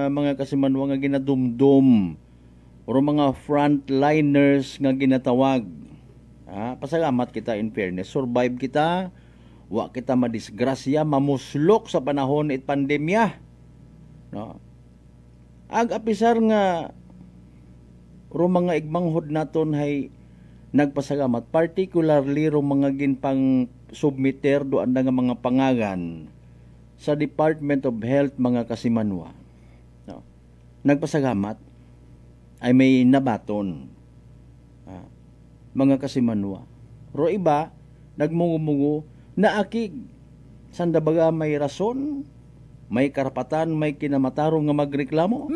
mga kasimanwa nga ginadumdum o mga frontliners nga ginatawag. Pasalamat kita in fairness. Survive kita, wa kita madisgrasya, mamuslok sa panahon it pandemya. No? Ag-apisar nga ro mga igmanghod naton hay nagpasalamat, particularly ro mga ginpang submiter do anda nga mga pangagan sa Department of Health mga kasimanwa. No? Nagpasalamat ay may nabaton mga kasimanwa. Ro iba nagmungu-mungu na akig sanda baga may rason, may karapatan, may kinamatarong nga magreklamo.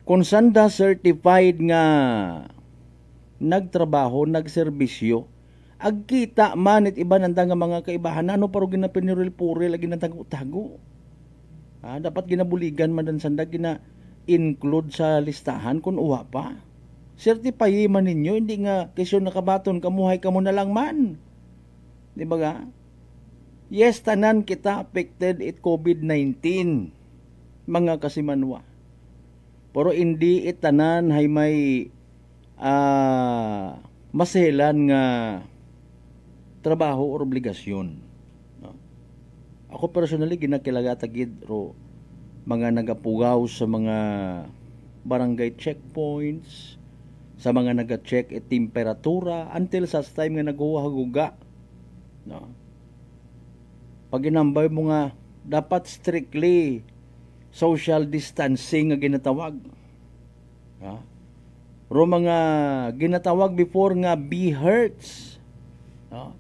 Kung sanda certified nga nagtrabaho, nagserbisyo, agkita man it iba nanda nga mga kaibahan, ano paro ginapiniril-puril, lagi natago-tago. Dapat ginabuligan man dan sanda gina-include sa listahan kung uwa pa. Certify man ninyo, hindi nga kesyon nakabaton, kamuhay ka mo na lang man. Di ba ga? Yes, tanan kita affected it COVID-19, mga kasimanwa. Pero hindi it tanan hay may maselan nga trabaho o obligasyon. No? Ako personally ginakilagatagid ro mga nagapugaw sa mga barangay checkpoints, sa mga naga-check et temperatura until sa time nga naghuhaguga. No? Pag inambay mo nga dapat strictly social distancing nga ginatawag. No? Ro mga ginatawag before nga B-hertz. No?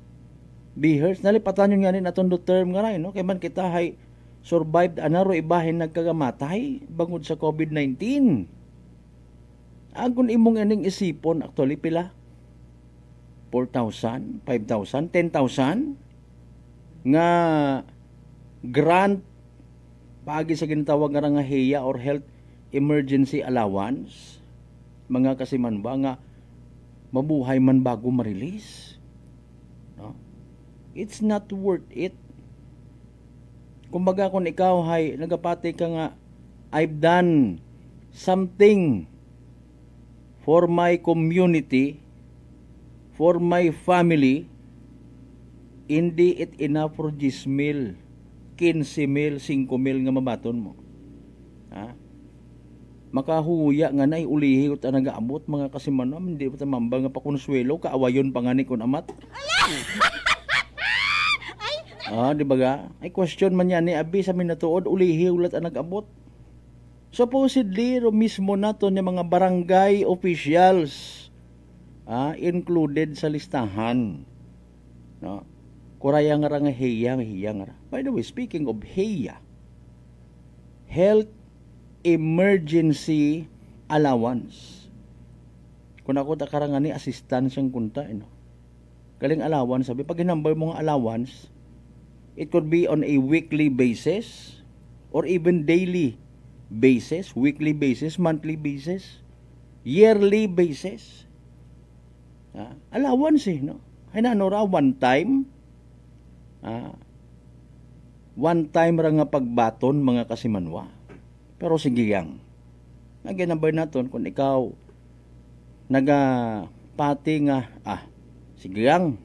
B-hertz nalipatan yun nga rin atong term nga rin, no? Kaya man kita hay survived anaro ibahin nagkagamatay bangod sa COVID-19. Agon imong ining isipon actually pila 4,000, 5,000, 10,000 nga grant pagi sa ginatawag nga HEA or Health Emergency Allowance. Mga kasiman ba nga mabuhay man bago ma-release. No? It's not worth it. Kumbaga kung ikaw hay nagapati ka nga I've done something for my community, for my family, hindi it enough for 10,000, 15,000, 5,000 nga mabaton mo. Ha? Makahuya nga na ulihi ut nagaabot mga kasimanam, hindi pa mamba nga pakonsuelo kaawayon pangani kon amat. Di ba ga? Ay question man yan ni abi sa minatuod ulihi ulat ang nag-abot. Supposedly mismo nato ni mga barangay officials included sa listahan. No? Kuraya nga nga HEA nga. By the way, speaking of HEA, Health Emergency Allowance. Kung ako takarang ni assistance ang kunta, galing allowance, sabi, pag hinambay mo nga allowance, it could be on a weekly basis or even daily basis, weekly basis, monthly basis, yearly basis. Allowance no? Ay na, one time, one time ra nga pagbaton mga kasimanwa. Pero sige yang. Naginambay naton kung ikaw pati nga sige yang.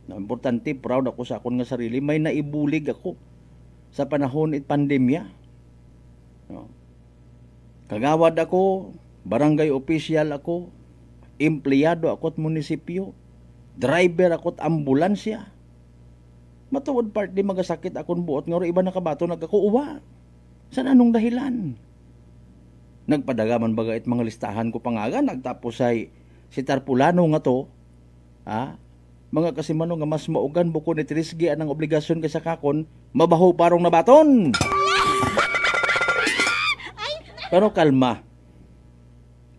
Na importante, proud ako sa akon nga sarili, may naibulig ako sa panahon it pandemya. No. Kagawad ako, barangay official ako, empleyado ako at munisipyo, driver ako at ambulansya. Matuod part di magasakit akong buot nga iba nakabato nagkakuuwa. San anong dahilan? Nagpadagaman baga it mga listahan ko pangaga, nagtapos ay si Tarpulano nga to, mga kasimano nga mas maugan buko ni Trisgi anang obligasyon kay sa kakon, mabaho parong nabaton. Pero kalma.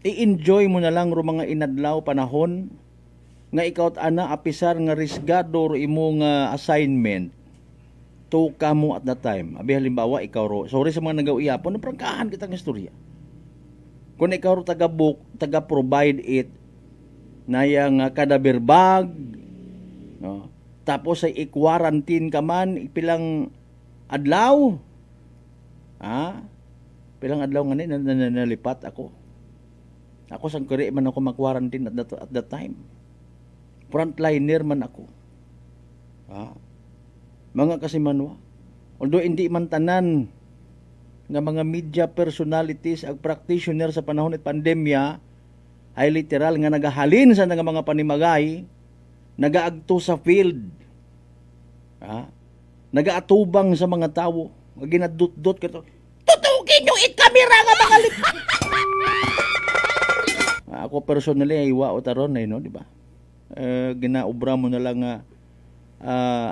I-enjoy mo na lang ro mga inadlaw panahon nga ikaw at ana apisar nga risgado ro imong assignment to kamo at that time. Abi halimbawa ikaw ro, sorry sa mga nagaw-iyapon, naprangkahan kitang istorya. Kung ikaw ro taga-provide it na yang cadaver bag, no? Tapos ay i-quarantine ka man ipilang adlaw. Pilang adlaw nga nalipat ako. Ako sang kuri man ako mag-quarantine at that time. Frontliner man ako. Mga kasimanwa, although hindi man tanan nga mga media personalities ag practitioner sa panahon at pandemya ay literal nga nagahalin sa mga panimagay, nagaagto sa field, nagaatubang sa mga tao, ginadut-dut kito, tutugin nyo kamera nga mga ako personally ay iwa o taron na no, di ba? Ginaubra mo na lang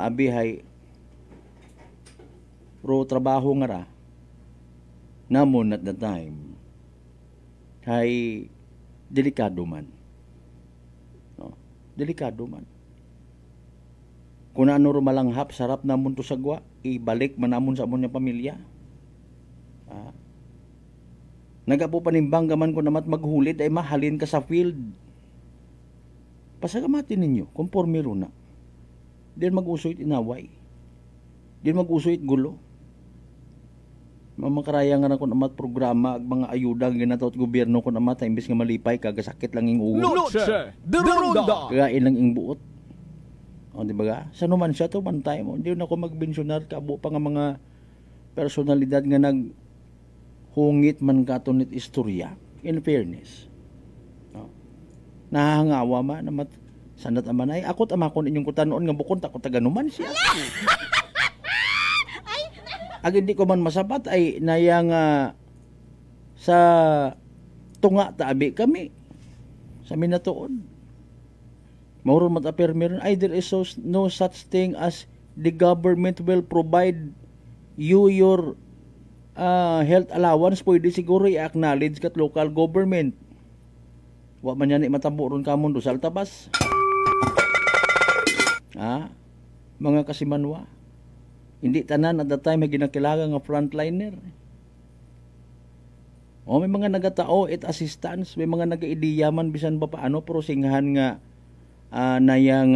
abihay pro trabaho nga ra namon at the time ay delikado man, no? Delikado man kung ano rumalanghap sarap namon to sagwa ibalik man namon sa amon nga pamilya. Nagapo panimbang gaman ko namat maghulid ay mahalin ka sa field. Pasagamatin ninyo, conforme runa. Diyan mag-usoy inaway. Diyan mag-usoy gulo. Mamakaraya nga na ko namat programa ag mga ayuda ang ginataot gobyerno ko namat imbis nga malipay kagasakit lang ing ugot. Noche de Ronda. Kagain lang ing buot. O di ba? Sa naman siya to man time. Hindi na ako magbensyonar kabo pa nga mga personalidad nga hungit man katunit istorya, in fairness. No? Nahangawa man, namat, sanat aman ay, akot amakon inyong kutanoon nga bukon, takot taganuman siya. Ag hindi ko man masabat ay nayang sa tunga taabi kami sa minatuon. Mauron matapir meron, ay there is no such thing as the government will provide you your health allowance, pwede siguro i-acknowledge kat local government. Wa man yan mataburon ka mundo sa altabas. Mga kasimanwa. Hindi tanan at that time may ginakilaga nga frontliner. May mga nagatao at assistance, may mga naga-ideyaman bisan ba paano, pero singhan nga nayang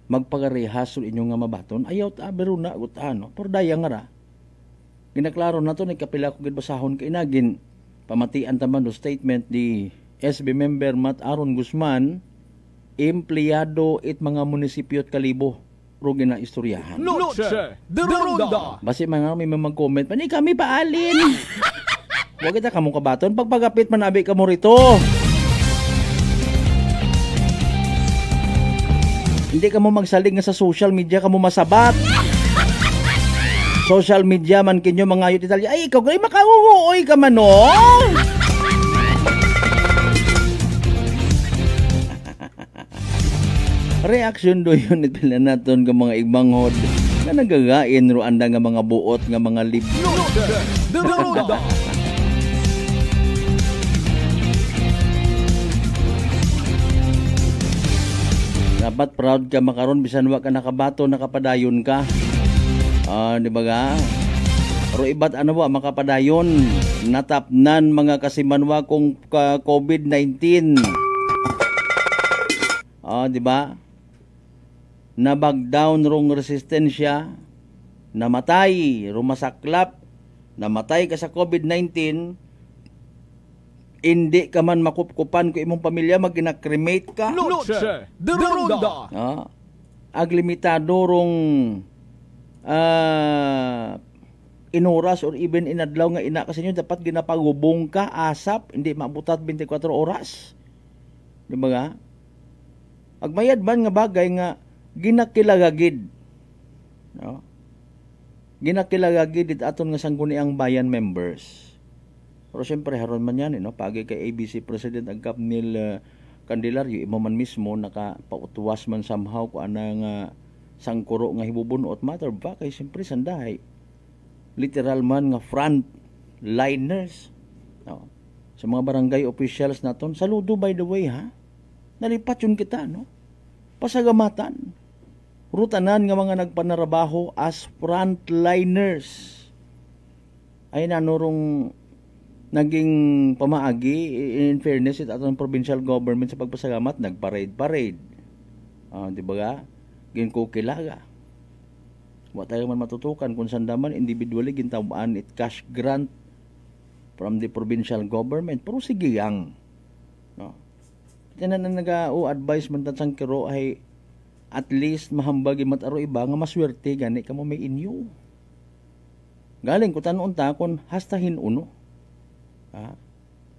magpagarehas inyo nga mabaton. Ayaw biro na gutano, pero daya nga ra. Ginaklaro na to, nagkapila ko gidbasahon ka inagin. Pamatian taman do statement di SB member Matt Aaron Guzman, empleyado it mga munisipyo at Kalibo. Rugi na istoryahan. Noche de Ronda. Basi mga may mag-comment pa, ni kami paalin. Huwag kita kamong kabaton, pagpagapit manabi ka mo rito. Hindi ka mo magsalig nga sa social media, ka mo masabat. Social media man kinyo mga ayot Italia. Ay, ikaw gay makauuoy ka man, no? Reaction do yun itila naton ng mga ibanghod na nagagain ro anda nga mga buot nga mga libro. Dapat proud ka makaron bisan wa ka nakabato nakapadayon ka. Di ba ga? Pero iba't ano ba makapadayon natapnan mga kasimanwa kung COVID-19. Di ba? Nabag down rong resistensya namatay, rumasaklap, namatay ka sa COVID-19, hindi ka man makupkupan ko imong pamilya, mag-cremate ka. Noche de Ronda. Aglimitado rong inuras or even inadlaw nga ina kasi nyo, dapat ginapagubong ka, asap, hindi mabutat 24 oras. Di ba nga? Agmayad man nga bagay nga ginakilagagid. No? Ginakilagagid it aton nga sangguniang bayan members. Pero siyempre haron man yan, no? Pagi kay ABC President Agkap Nil Candelario, imo man mismo nakapautuwas man somehow ko anang sangkuro nga hibubunot matter ba kay siyempre sandahay. Literal man nga front liners. No? Sa mga barangay officials naton, saludo by the way ha. Nalipat yun kita, no? Pasagamatan. Rutanan nga mga nagpanarabaho as frontliners. Ay nanurong naging pamaagi, in fairness, it atong provincial government sa pagpasagamat, nagparade-parade. Di ba ga? Ginkukilaga. Wa tayo man matutukan kung sandaman individually gintawaan it cash grant from the provincial government. Pero sige yang. No? Ito na nag-advise man tansang kiro ay at least mahambagi mataro iba nga maswerte gani kamo may inyo. Galing ko tanon ta kon hastahin uno.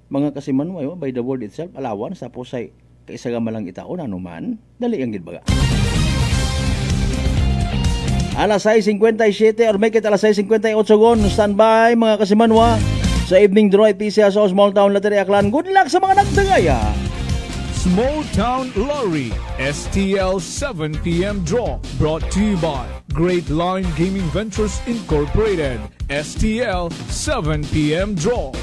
Mga kasiman mo by the word itself alawan sa pusay kaisa nga malang itaon anuman dali ang gid baga. Alas 6:57 or make it alas 6:58 gon standby mga kasimanwa sa evening draw PCA sa Small Town Lottery Aklan. Good luck sa mga nagdagaya. Small Town Lottery STL 7 p.m. draw brought to you by Great Line Gaming Ventures Incorporated. STL 7 p.m. draw.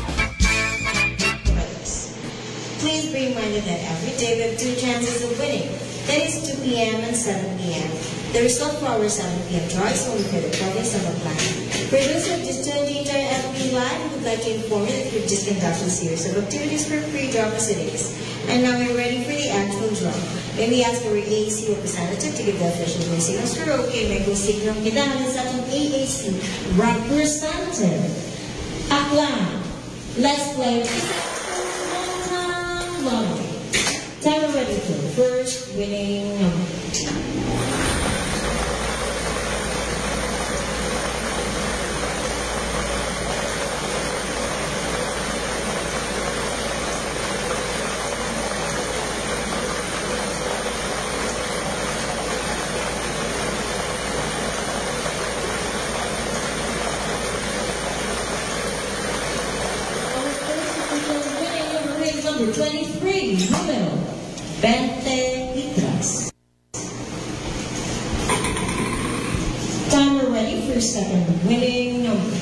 Please be reminded that every day we have 2 chances of winning. That is 2 p.m. and 7 p.m. The result for our 7 p.m. draw is only for the province of Aklan. For those who have just tuned the entire FB Live, we would like to inform you that we've just conducted a series of activities for free draw proceedings. And now we're ready for the actual draw. May we ask our AAC representative to give the official voicing of Sir OK. May go signal kidahan sa atong AAC representative. Aklan, let's play Lottery. Time ready for the first winning number. Number 23, número 23. Timer ready for second winning number.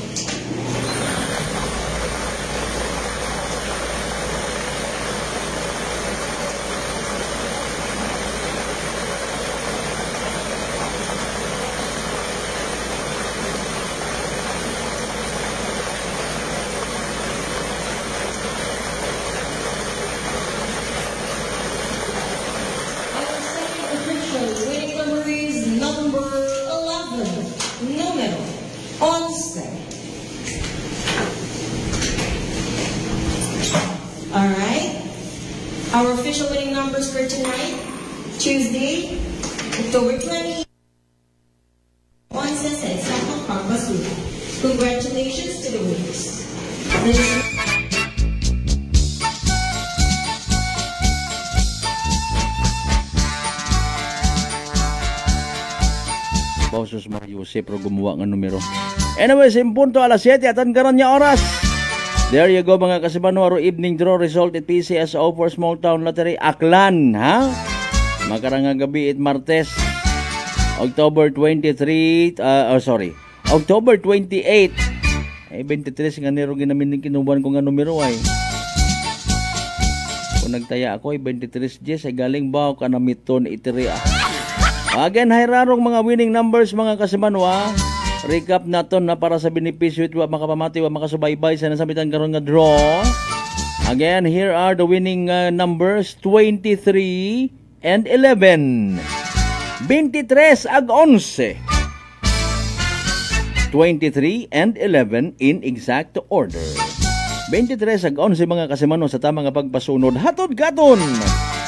Our official winning numbers for tonight, Tuesday, October 20, 11 sa Isang Pagbasura. Congratulations to the winners. Bausos Mariuse pero gumawa ng numero. Anyway, simpunto alas 7 at ang garan niya oras. There you go mga kasibanwaro, evening draw result at PCSO for Small Town Lottery Aklan, ha? Makarang gabi at Martes, October 23, October 28. 23 nga nero ginamin kinubuan ko nga numero ay. Kung nagtaya ako ay 23 Gs ay galing ba ka na miton itiri. Again, hayrarong mga winning numbers mga kasibanwa. Recap naton na para sa benepisyo ito makapamati wa makasubaybay sa nasabitan karon nga draw. Again, here are the winning numbers 23 and 11. 23 ag 11. 23, and 11 in exact order. 23 ag 11 mga kasimano sa tamang pagpasunod. Hatod katon!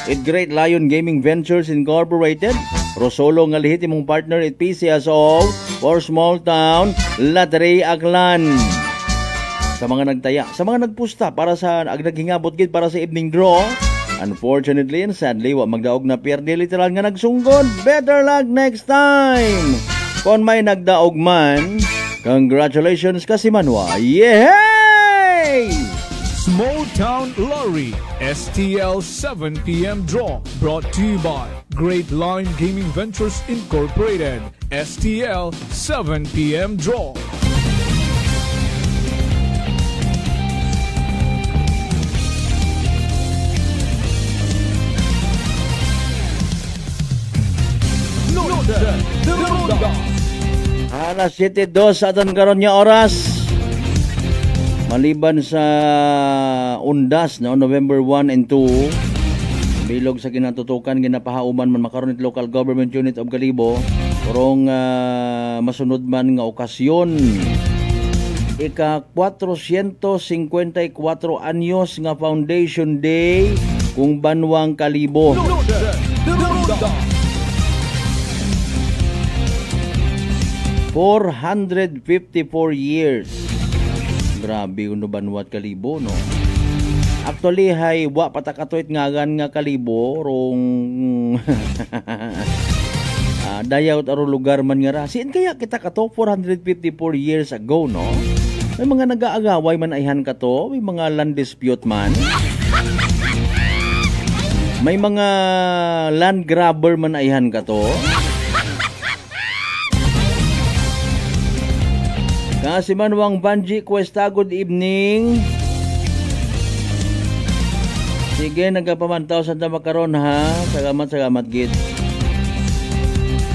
It Great Lion Gaming Ventures Incorporated, Rosolo nga lehitimong partner at PCSO for Small Town Lottery Aklan. Sa mga nagtaya, sa mga nagpusta para sa naghingabot gid para sa evening draw, unfortunately and sadly wa magdaog na pierde literal nga nagsunggod. Better luck next time. Kung may nagdaog man, congratulations Kasimanwa. Yay! Small Town Lottery STL 7 p.m. draw brought to you by Great Lion Gaming Ventures Incorporated. STL 7 p.m. draw. Alas 7:02 sa aton karon nga oras. Maliban sa undas no November 1 and 2, bilog sa kinatutukan ginapahauman man makaron it local government unit of Kalibo kurong masunod man nga okasyon. Ika 454 anyos nga Foundation Day kung Banwang Kalibo. 454 years. Grabe uno Banwat Kalibo no. Actually hay wa patakatoit ngagan nga Kalibo rong dayawt aro lugar man nga ra. Siin kaya kita kato 454 years ago no. May mga nag-aagaway man ayhan kato, may mga land dispute man. May mga land grabber man ayhan kato. Kasi Manwang Banji Cuesta, good evening. Sige, nagkapamantaw sa makaron ha. Salamat gid.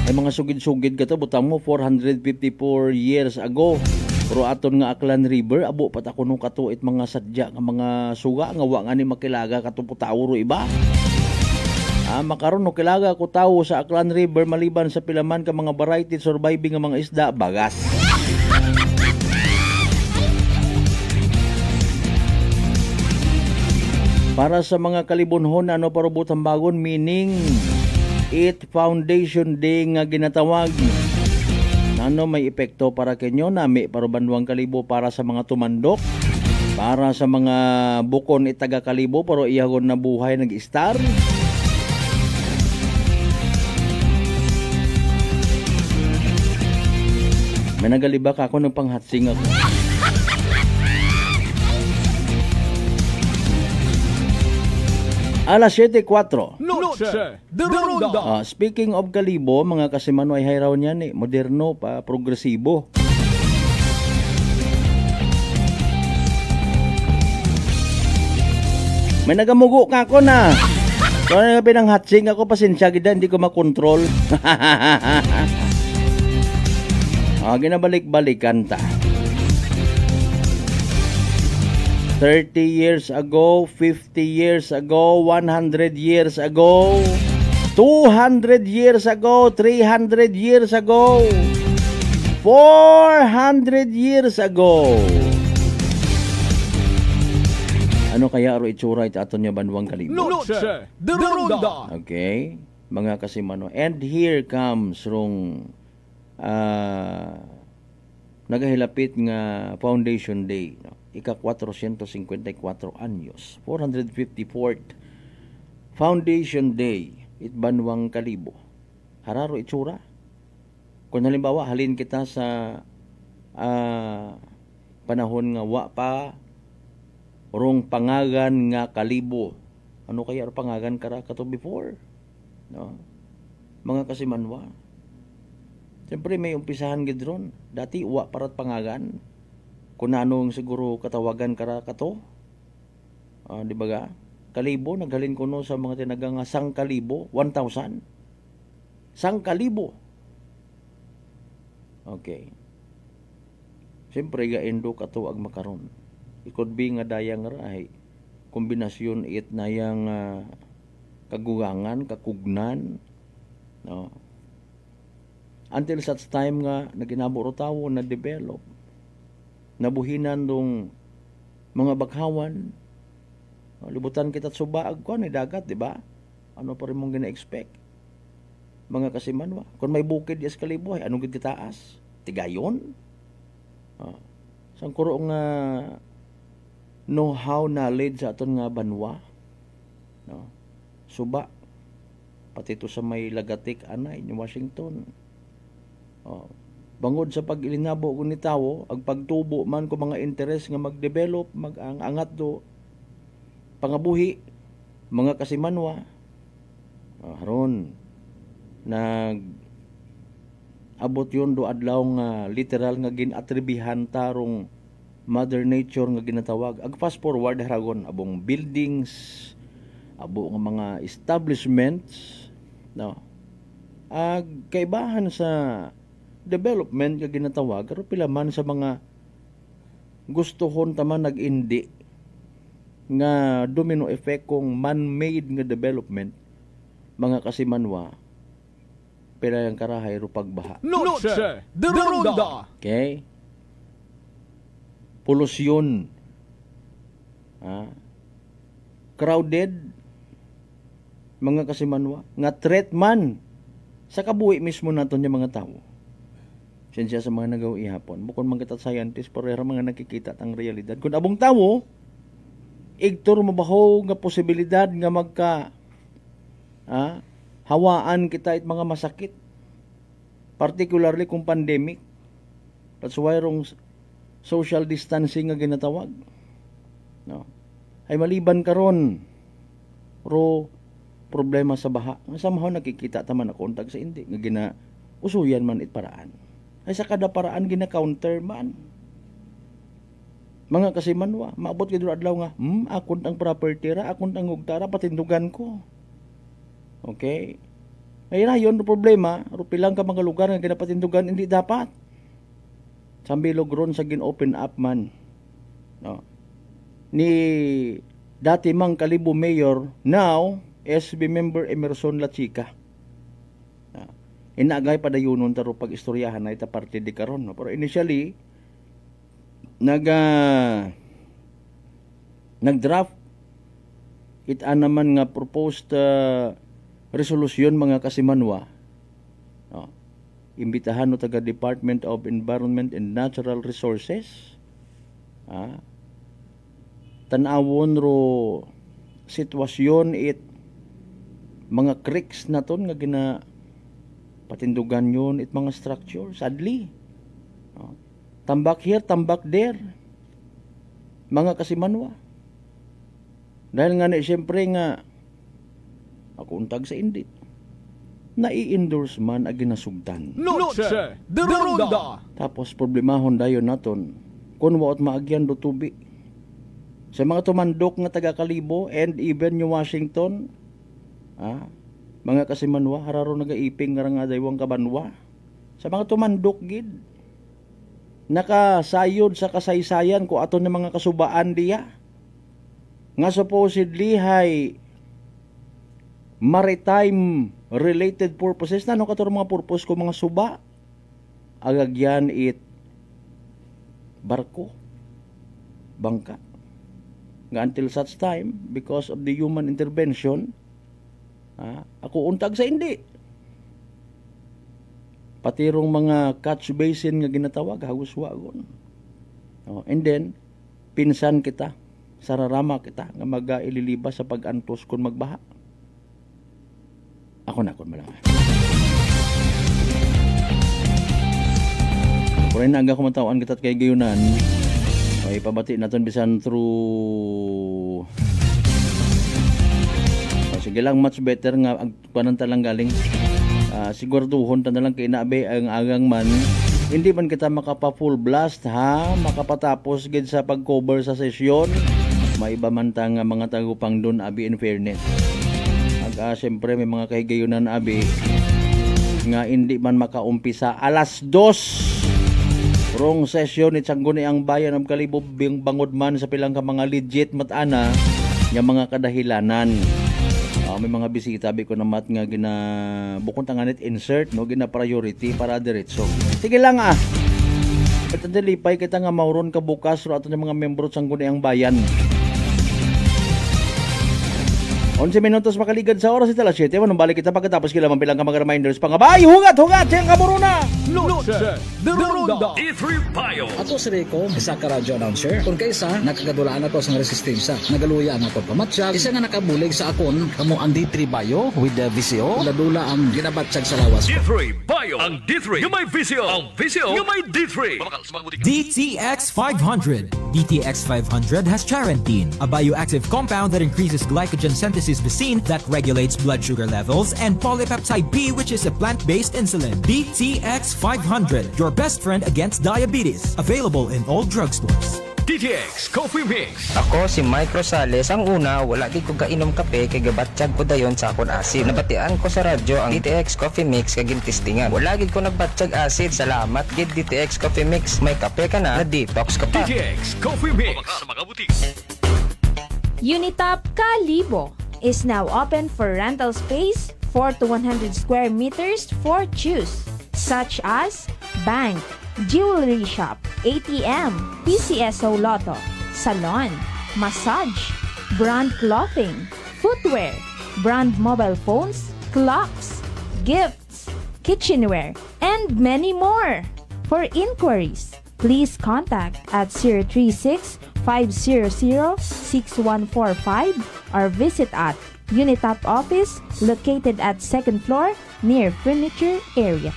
Ay mga sugid-sugid ka to, butang mo 454 years ago. Pero aton nga Aklan River, abo pat ako nung katuit mga sadya nga mga suga nga wa nga ni makilaga katuputaw ro iba. Makaron no kilaga ko tawo sa Aklan River maliban sa pilaman ka mga variety surviving nga mga isda bagas. Para sa mga kalibunhon ano parubutang bagon meaning it Foundation Day nga ginatawag. Ano may epekto para kenyo nami parubanduang Kalibo para sa mga tumandok, para sa mga bukon itaga Kalibo pero iyagon na buhay nag-star. May nagalibak ako ng panghatsing ako. Alas 7:04. Noche de Ronda. Speaking of Kalibo, mga kasimano ay hayraw niyan moderno pa, progresibo. May nagamugo ka ako na. Kung ano pinanghatsing ako, pasensya gida, hindi ko makontrol. Ginabalik-balikan ta. 30 years ago, 50 years ago, 100 years ago, 200 years ago, 300 years ago, 400 years ago. Ano kaya aro itsura ito aton niya Banwang Kalibo? Noche de Ronda. Okay, mga kasimano. And here comes rong nagahilapit nga Foundation Day. No? Ika 454 anyos. 454th Foundation Day. It Banwang Kalibo. Hararo itsura. Kung halimbawa, halin kita sa panahon nga wa pa rong pangagan nga Kalibo. Ano kaya pangagan kara kato before? No? Mga kasimanwa. Siyempre may umpisahan gidron. Dati wa parat pangagan. Kung anong siguro katawagan kara kato. Di ba ga? Kalibo, naghalin ko no sa mga tinagang sang Kalibo, 1,000. Sang Kalibo. Okay. Siyempre gaendo kato ag makaron. It could be nga dayang rahay. Kombinasyon it na yang kagugangan, kakugnan. No? until such time nga naginaburo tawo na develop nabuhinan dong mga bakhawan libutan kita subaag ko ni dagat, di ba? Ano pa rin mong gina-expect mga kasimanwa kung may bukid yes kalibo anong gid kitaas tigayon sang kuro nga know-how knowledge sa aton nga banwa no suba pati to sa may lagatik anay ni Washington bangod sa pag-ilinabo ko ni tawo ag pagtubo man ko mga interes nga mag-develop mag-angat do pangabuhi mga kasimanwa haron nag abot yun do adlaw nga literal nga ginatribihan tarong Mother Nature nga ginatawag ag fast forward haragon abong buildings abo nga mga establishments no ag kaibahan sa development nga ginatawag pero pila man sa mga gustohon taman nag-indi nga domino effect kung man-made nga development mga kasimanwa pila yung karahay ro pagbaha Noche de Ronda. Okay polusyon crowded mga kasimanwa nga threat man sa kabuhi mismo naton yung mga tao siya sa mga nagaw ihapon bukod man kita scientist parehara mga nakikita ang realidad kung abong tao igtor mabaho nga posibilidad nga magka hawaan kita it mga masakit particularly kung pandemic that's why rong social distancing nga ginatawag no ay maliban karon ro problema sa baha nga somehow nakikita taman ako untag sa hindi nga gina usuyan man it paraan ay sa kada paraan gina counter man mga kasimanwa maabot gid adlaw nga akon ang property ra akon ang ugtara patindugan ko okay ay rayon ro problema ro pilang ka mga lugar nga ginapatindugan hindi dapat sambilog ron sa gin-open up man no ni dati mang Kalibo Mayor now SB member Emerson Lachica inagay padayunon taro pag istoryahan na ita parte di karon no? Pero initially nag-draft naman nga proposed resolution mga kasimanwa no? Imbitahan no taga Department of Environment and Natural Resources tanawon ro sitwasyon mga creeks na ton nga gina patindugan yun mga structure sadly tambak here tambak there mga kasimanwa dahil nga siyempre nga ako untag sa indit nai-endorse man ag ginasugdan Noche de Ronda. tapos problemahon dayon naton kun waot maagyan do tubi sa mga tumandok nga taga Kalibo and even New Washington mga kasimanwa hararo nagaiping nga daywang kabanwa sa mga tumandok gid nakasayod sa kasaysayan ko aton ng mga kasubaan diya nga supposedly hay maritime related purposes na no kato mga purpose ko mga suba agagyan barko bangka nga until such time because of the human intervention ako untag sa hindi patirong mga catch basin nga ginatawag haguswagon and then pinsan kita sararama kita nga mag-ililibas sa pag-antos kung magbaha ako na kon malang kung na aga kumatawan kita kay gayunan ay pabati naton bisan through sige lang much better nga panantalang galing siguraduhon ta na lang kay naabe ang agang man hindi man kita makapa full blast makapatapos gid sa pag-cover sa sesyon maiba man ta nga mga tagupang doon abi in fairness siyempre may mga kahigayunan abi nga hindi man makaumpisa alas 2 rong sesyon ni Sangguni ang bayan ng Kalibo bangod man sa pilang ka mga legit matana nga mga kadahilanan May mga bisita bi ko na mat nga bukod nga net insert no gina priority para diretso. Sige lang At dalipay kita nga mauron ka bukas ro ato mga membro sang Guniang Bayan. 11 minutos makaligad sa oras ita 7. Manong balik kita pagkatapos kailangan bilang ka mga reminders pangabay hugat siyang kamuruna. Noche de Ronda. D3 Bio. Ato si Rico, isa ka radyo announcer. Kung kaysa, nakagadulaan ako sa resistensya. Nagaluya ang ako pamatsyag. Isa nga nakabulig sa akon, kamo ang D3 Bio with the VCO. Ladula ang ginabatsyag sa lawas. D3 Bio. Ang D3 yung may VCO. Ang VCO yung may D3. DTX 500. DTX 500 has Charentine, a bioactive compound that increases glycogen synthesis lysine that regulates blood sugar levels, and polypeptide B, which is a plant-based insulin. DTX 500, your best friend against diabetes. Available in all drugstores. DTX Coffee Mix. Ako si Mike Rosales. Ang una, wala di ko kainom kape kay gabatsyag ko dayon sa akon acid. Nabatian ko sa radyo ang DTX Coffee Mix kay gintistingan. Wala gid ko nagbatsyag acid. Salamat gid DTX Coffee Mix. May kape ka na detox ka pa. DTX Coffee Mix sa mga butik. Unitop Kalibo is now open for rental space 4 to 100 square meters for choose, such as bank, jewelry shop, ATM, PCSO Lotto, salon, massage, brand clothing, footwear, brand mobile phones, clocks, gifts, kitchenware, and many more. For inquiries, please contact at 036-500-6145 or visit at Unitop office located at 2nd floor near furniture area.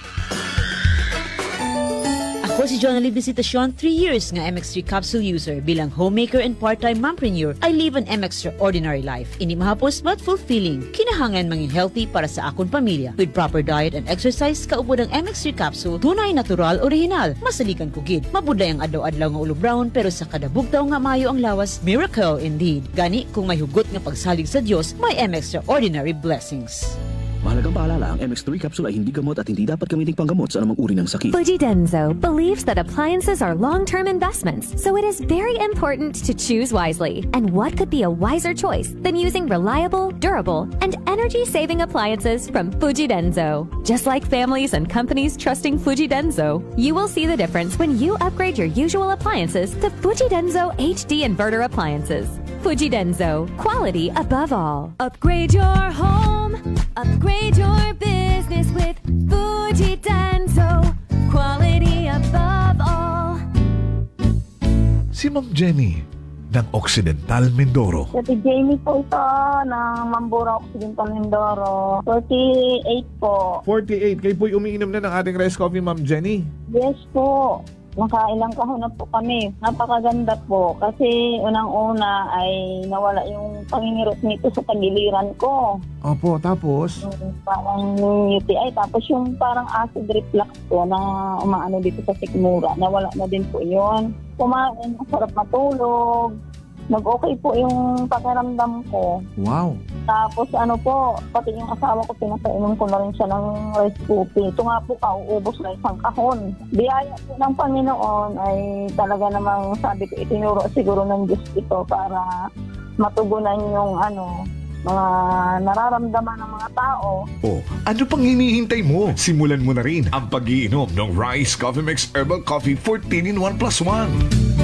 Ako si Jonalyn Visitacion, 3 years nga MX3 capsule user. Bilang homemaker and part-time mompreneur, I live an extraordinary life. Ini mahapos but fulfilling. Kinahangan mangin healthy para sa akong pamilya. With proper diet and exercise, kaupod ang MX3 capsule, tunay, natural, original. Masalikan ko gid. Mabuday ang adlaw-adlaw nga ulo brown, pero sa kada bugtaw nga mayo ang lawas, miracle indeed. Gani, kung may hugot nga pagsalig sa Dios, may extraordinary blessings. Mahalagang paalala, ang MX3 capsule ay hindi gamot at hindi dapat gamitin panggamot sa anumang uri ng sakit. Fujidenzo believes that appliances are long-term investments, so it is very important to choose wisely. And what could be a wiser choice than using reliable, durable, and energy-saving appliances from Fujidenzo? Just like families and companies trusting Fujidenzo, you will see the difference when you upgrade your usual appliances to Fujidenzo HD inverter appliances. Fujidenzo, quality above all. Upgrade your home, upgrade your business with Fujidenzo, quality above all. Si Ma'am Jenny ng Occidental Mindoro. Si Jamie po ito ng Mambura Occidental Mindoro. 48 po. 48. Kayo po'y umiinom na ng ating rice coffee, Ma'am Jenny? Yes po. Nakailang kahon na po kami. Napakaganda po. Kasi unang-una ay nawala yung pangingirot nito sa tagiliran ko. Opo, tapos? Parang UTI. Tapos yung parang acid reflux po na umaano dito sa sikmura. Nawala na din po yun. Kumain, masarap matulog. Nag-okay po yung pakiramdam ko. Wow. Tapos ano po, pati yung asawa ko, pinapainom ko na rin siya ng rice coffee. Ito nga po, kauubos na isang kahon. Biyaya po ng Panginoon ay talaga namang sabi ko, itinuro siguro ng Diyos ito para matugunan yung mga nararamdaman ng mga tao. Oh, ano pang hinihintay mo? Simulan mo na rin ang pag-iinom ng Rice Coffee Mix Herbal Coffee 14 in 1 plus 1.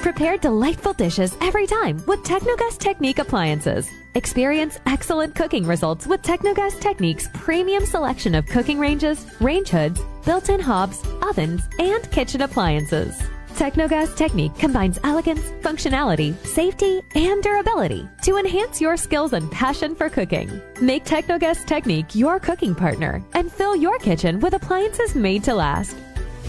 Prepare delightful dishes every time with Technogas Technique appliances. Experience excellent cooking results with Technogas Technique's premium selection of cooking ranges, range hoods, built-in hobs, ovens, and kitchen appliances. Technogas Technique combines elegance, functionality, safety, and durability to enhance your skills and passion for cooking. Make Technogas Technique your cooking partner and fill your kitchen with appliances made to last.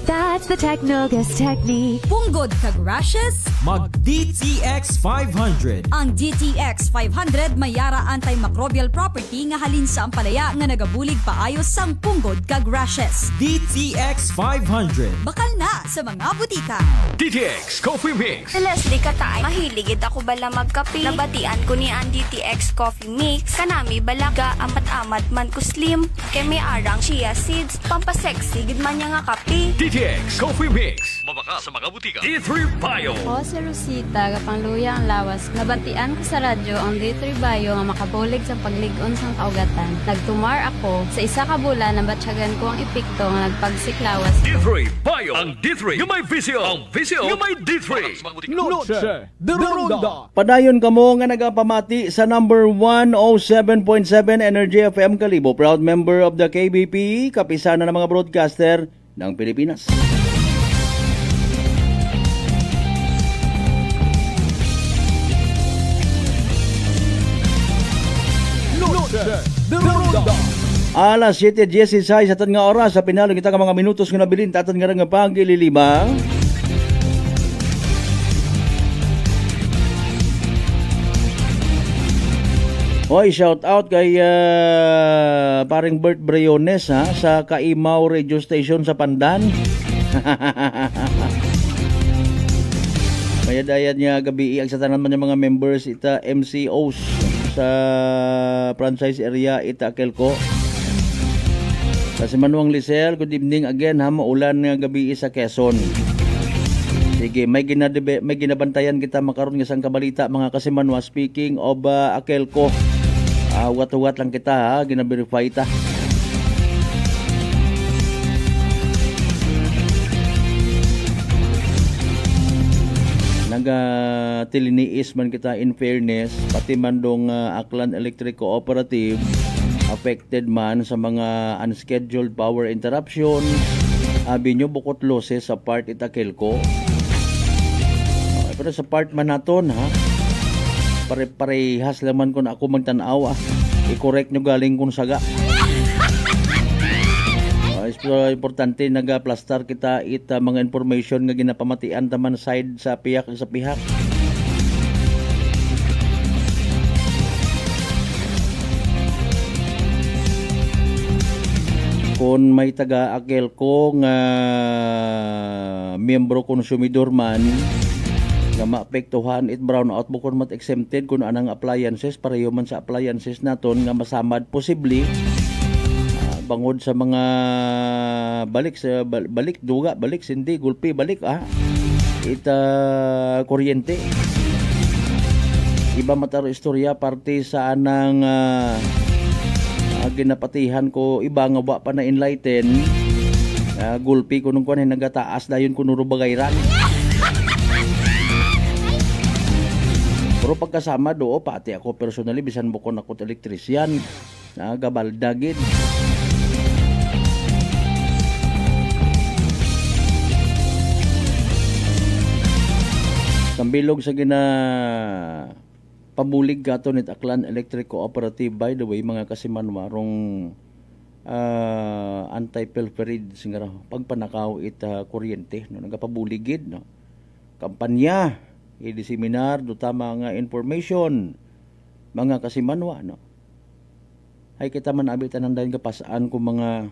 That's the Technogas Technique. Punggod kag rashes? Mag DTX 500. Ang DTX 500 may yara antimicrobial property nga halin sa ampalaya nga nagabulig paayos sang punggod kag rashes. DTX 500. Bakal na sa mga butika. DTX Coffee Mix. Leslie Katay, mahiligid ako bala magkape. Nabatian ko ni ang DTX Coffee Mix. Kanami balaga amat-amat man ko slim. Kay may arang chia seeds. Pampasexy gid man niya nga kape. DTX Coffee Mix. Mabaka sa mga butika. D3 Bio. Ako si Rosita, kapangluya ang lawas. Nabatian ko sa radyo ang D3 Bio nga makabulig sa pagligon sang kaugatan. Nagtumar ako sa isa ka bulan na batsyagan ko ang epekto nga nagpagsiklawas. D3 Bio. Ang D3 yung may visio. Ang visio yung may D3. Noche de Ronda. Padayon kamo nga nagapamati sa number 107.7 Energy FM Kalibo. Proud member of the KBP, kapisana ng mga broadcaster ng Pilipinas. Alas 7:16 sa atan nga oras sa pinalo kita ka mga minutos nga nabilin tatan nga nga pagililima. Hoy, shout out kay paring Bert Briones sa Kaimaw Radio Station sa Pandan. Mayadayan niya gabi ang sa tanan man yung mga members ita MCOs sa franchise area ita Kelco. Kasi Manuang Lisel, good evening again ha, maulan nga gabi sa Quezon. Sige, may ginabantayan kita makaroon nga sang kabalita mga kasimanwa. Speaking of Akelco, wat-wat lang kita ha, gina-verify ta. Naga-tiliniis man kita in fairness, pati man dong Aklan Electric Cooperative affected man sa mga unscheduled power interruption. Abi nyo bukot losses sa part itakelko. Pero sa part man naton ha, pare-parehas laman kung ako magtanaw i-correct nyo galing kung saga. Importante naga-plastar kita ita mga information nga ginapamatian taman side sa pihak sa pihak. Kung may taga-Akelco nga miyembro konsumidor man nga maapektuhan it brown out bukod mat exempted kung anang appliances pareho man sa appliances naton nga masamad posible bangod sa mga balik duga balik sindi gulpi balik ita kuryente iba mataro istorya parte sa anang ginapatihan ko iba nga wa pa na enlighten gulpi kunong kuan nagataas dayon kuno bagayran. Pero pagkasama do pati ako personally bisan bukon ako elektrisyan gabaldagid. Sambilog sa gina pabulig gato nit Aklan Electric Cooperative, by the way mga kasimanwa rong anti-pilferid singara pagpanakaw ita kuryente no nagapabuligid no kampanya i-diseminar do tama nga information mga kasimanwa no ay kita man abitan ng dayon kapasaan kung mga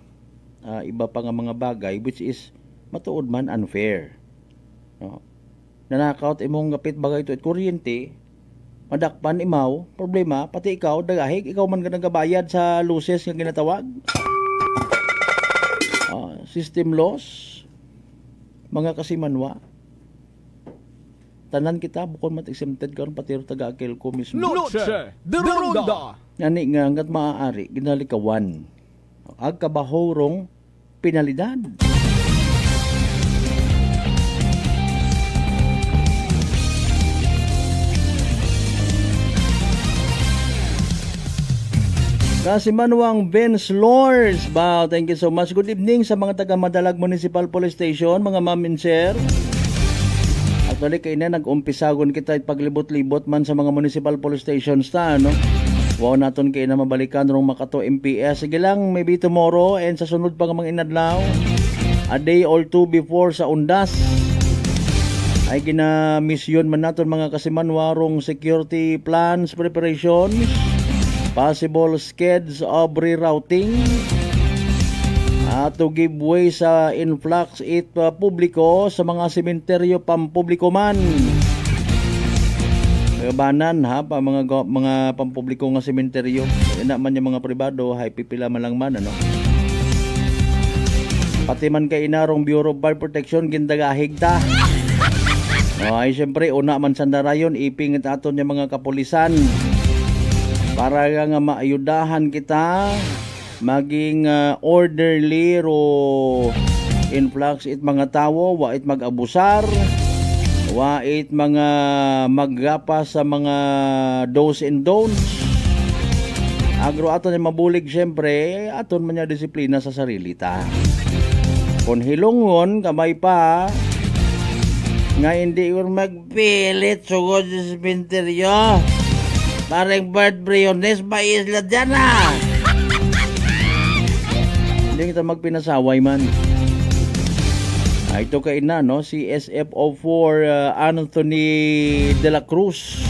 iba pa nga mga bagay which is matuod man unfair no nanakaw imong gapit bagay to it kuryente madakpan imaw, problema, pati ikaw, dagahig, ikaw man ka nagabayad sa losses nga ginatawag. System loss, mga kasimanwa. Tanan kita, bukod mat-exempted karon pati taga-Akelco mismo. Noche de Ronda. Nani nga, hanggat maaari, ginalikawan. Agkabahorong penalidad. Kasi Manuang Vince Lors. Wow, thank you so much. Good evening sa mga taga Madalag Municipal Police Station, mga ma'am and sir. Actually, kayo na nag-umpisagon kita paglibot-libot man sa mga municipal police stations ta, no? Wow, naton kayo na mabalikan rong Makato MPS. Sige lang, maybe tomorrow and sa sunod pa nga mga inadlaw, a day or two before sa Undas, ay gina-mission man naton mga kasimanwarong security plans, preparations, possible skids of rerouting to give way sa influx publiko sa mga sementeryo pampubliko man. Banan ha pa mga pampubliko nga sementeryo ina man yung mga pribado hay pipila man lang man ano. Pati man kay inarong Bureau of Fire Protection gindagahig ta. Ay siyempre una man sandarayon ipingit aton yung mga kapulisan para nga maayudahan kita maging orderly ro influx it mga tawo, wait mag-abusar, wait mga maggapa sa mga do's and don'ts. Agro aton yung mabulig siyempre, aton man niya disiplina sa sarili ta. Kung hilungon, kamay pa, nga hindi ko magpilit sugod sa sementeryo. Parang Bert Briones, may isla dyan na. Hindi kita magpinasaway man. Ito kay na, no? Si SFO4 Anthony De La Cruz.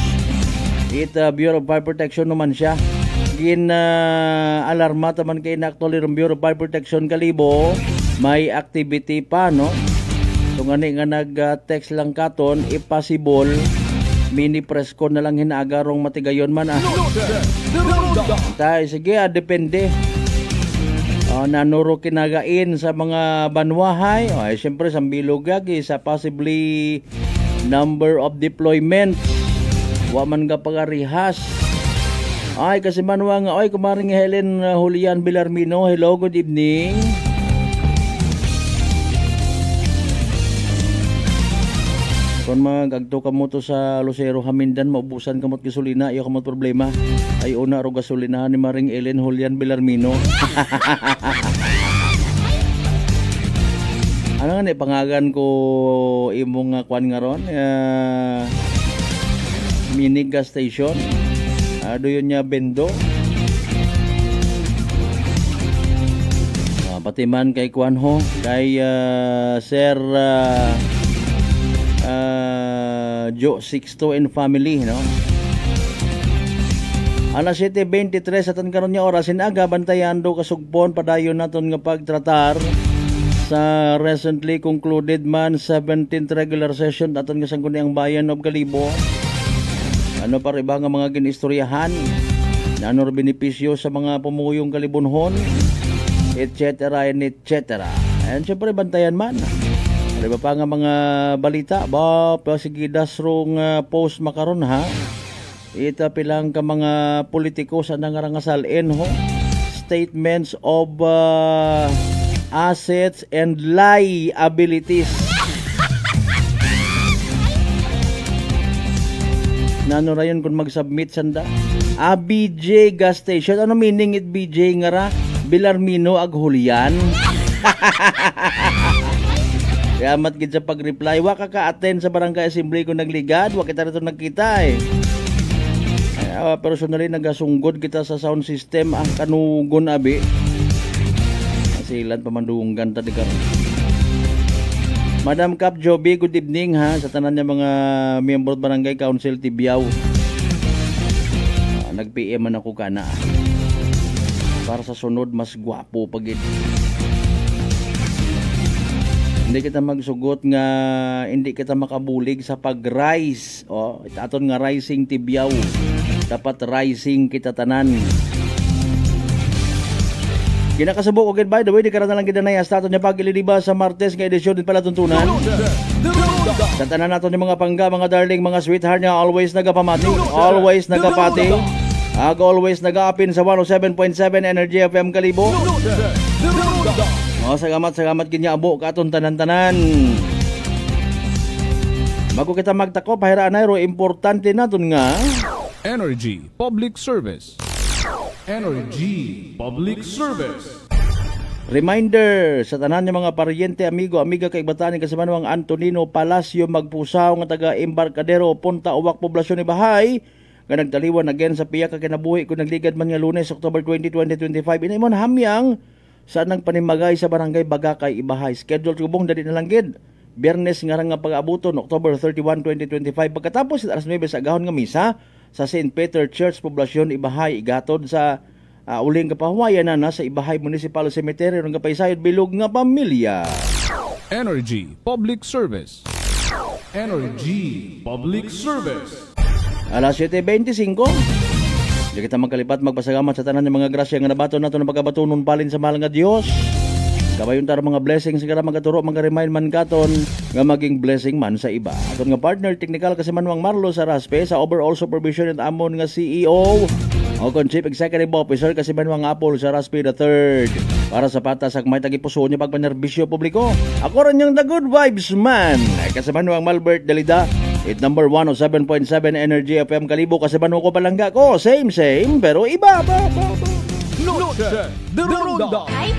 Bureau of Fire Protection naman siya. Alarma taman kay na actually ng Bureau of Fire Protection Kalibo. May activity pa, no? So nga nag-text lang katon, if possible, mini press ko na lang hinagarong matigayon man Tay, sige, depende. Nanuro kinagain sa mga banwahay. Siyempre, sa bilogag, sa possibly number of deployment. Waman ka pagarihas. Kasi manwa nga, kumaring Helen Julian Villarmino. Hello, good evening. Kung magagto ka mo to sa Lucero Hamindan, maubusan ka mo't gasolina, iyo ka mo't problema. Ay una ro gasolinahan ni Maring Ellen Julian Villarmino. Ano nga ni pangagan ko imong kwan nga ron? Mini gas station. Doon niya Bendo. Pati man kay kwan ho, kay Sir Joe Sixto and family, no? Alas 7:23 atan karon nya oras sinaga bantayan do kasugpon padayon naton nga pagtratar sa recently concluded man 17th regular session aton nga sangguniang bayan of Kalibo. Ano pa iba nga mga ginistoryahan na ano benepisyo sa mga pumuyong Kalibonhon, etc. and etc. And syempre bantayan man. Diba pa nga mga balita ba pasigidas rong post makaron ha. Ita pilang ka mga politiko sa nangarangasalin ho. Statements of assets and liabilities. Nano ra yun kung mag-submit sanda? BJ gas station. Ano meaning it BJ nga ra? Villarmino ag Julian. Kaya matgid sa pag-reply, wa ka ka-attend sa barangay assembly kung nagligad, wa kita rito nagkita eh. Personally, nagasunggod kita sa sound system, ang kanugon abi. Asilan pamandunggan tadi karon. Madam Cap Joby, good evening ha, sa tanan niya mga miyembro barangay council Tibiao. Nag-PM man ako kana. Para sa sunod, mas gwapo pagid. Hindi kita magsugot nga hindi kita makabulig sa pag-rise. Aton nga rising Tibiao. Dapat rising kita tanan. Kinakasabok okay, by the way, di karana lang kita na yung aton niya pag-ililiba sa Martes nga edisyon din pala tuntunan. Sa tanan naton yung mga pangga, mga darling, mga sweetheart niya, always nagapamati, always nagapati. Always nag-aapin sa 107.7 Energy FM Kalibo. Salamat ginya abo katon tanan-tanan. Bago kita magtako pahiraan ro importante naton nga Energy Public Service. Energy Public Service. Reminder sa tanan ng mga paryente, amigo, amiga kay Bataning Kasamanuang Antonino Palacio magpusaw nga taga Embarcadero Punta Uwak Poblasyon ni Bahay nga nagtaliwan again sa piya ka kinabuhi kung nagligad man nga Lunes October 20, 2025 inaimon hamyang sa nang panimagay sa barangay Bagakay Ibahay. Schedule tubong dali na lang gid. Biyernes nga pag-abuton October 31, 2025 pagkatapos alas 9 sa agahon nga misa sa St. Peter Church Poblasyon Ibahay igatod sa uling kapahuwayan na sa Ibahay Municipal Cemetery ng kapaysayod bilog nga pamilya. Energy Public Service. Energy Public Service. Alas 7:25. Di kita magkalipat magpasalamat sa tanan ng mga grasya nga nabaton nato ng pagkabatunon palin sa mahal nga Dios. Kabayon tara mga blessings nga magaturo mga remind man katon nga maging blessing man sa iba. Aton nga partner technical kasi Manuang Marlo sa Raspe sa overall supervision at amon nga CEO o kon Chief Executive Officer kasi Manuang Apple sa Raspe the Third. Para sa patas ak may tagipuso niya pagpanerbisyo publiko. Ako rin yung the good vibes man. Kasi Manuang Malbert Dalida. It number 107.7 Energy FM Kalibo kasi Manuang ko palangga ko. Same pero iba. Noche de Ronda. Ay,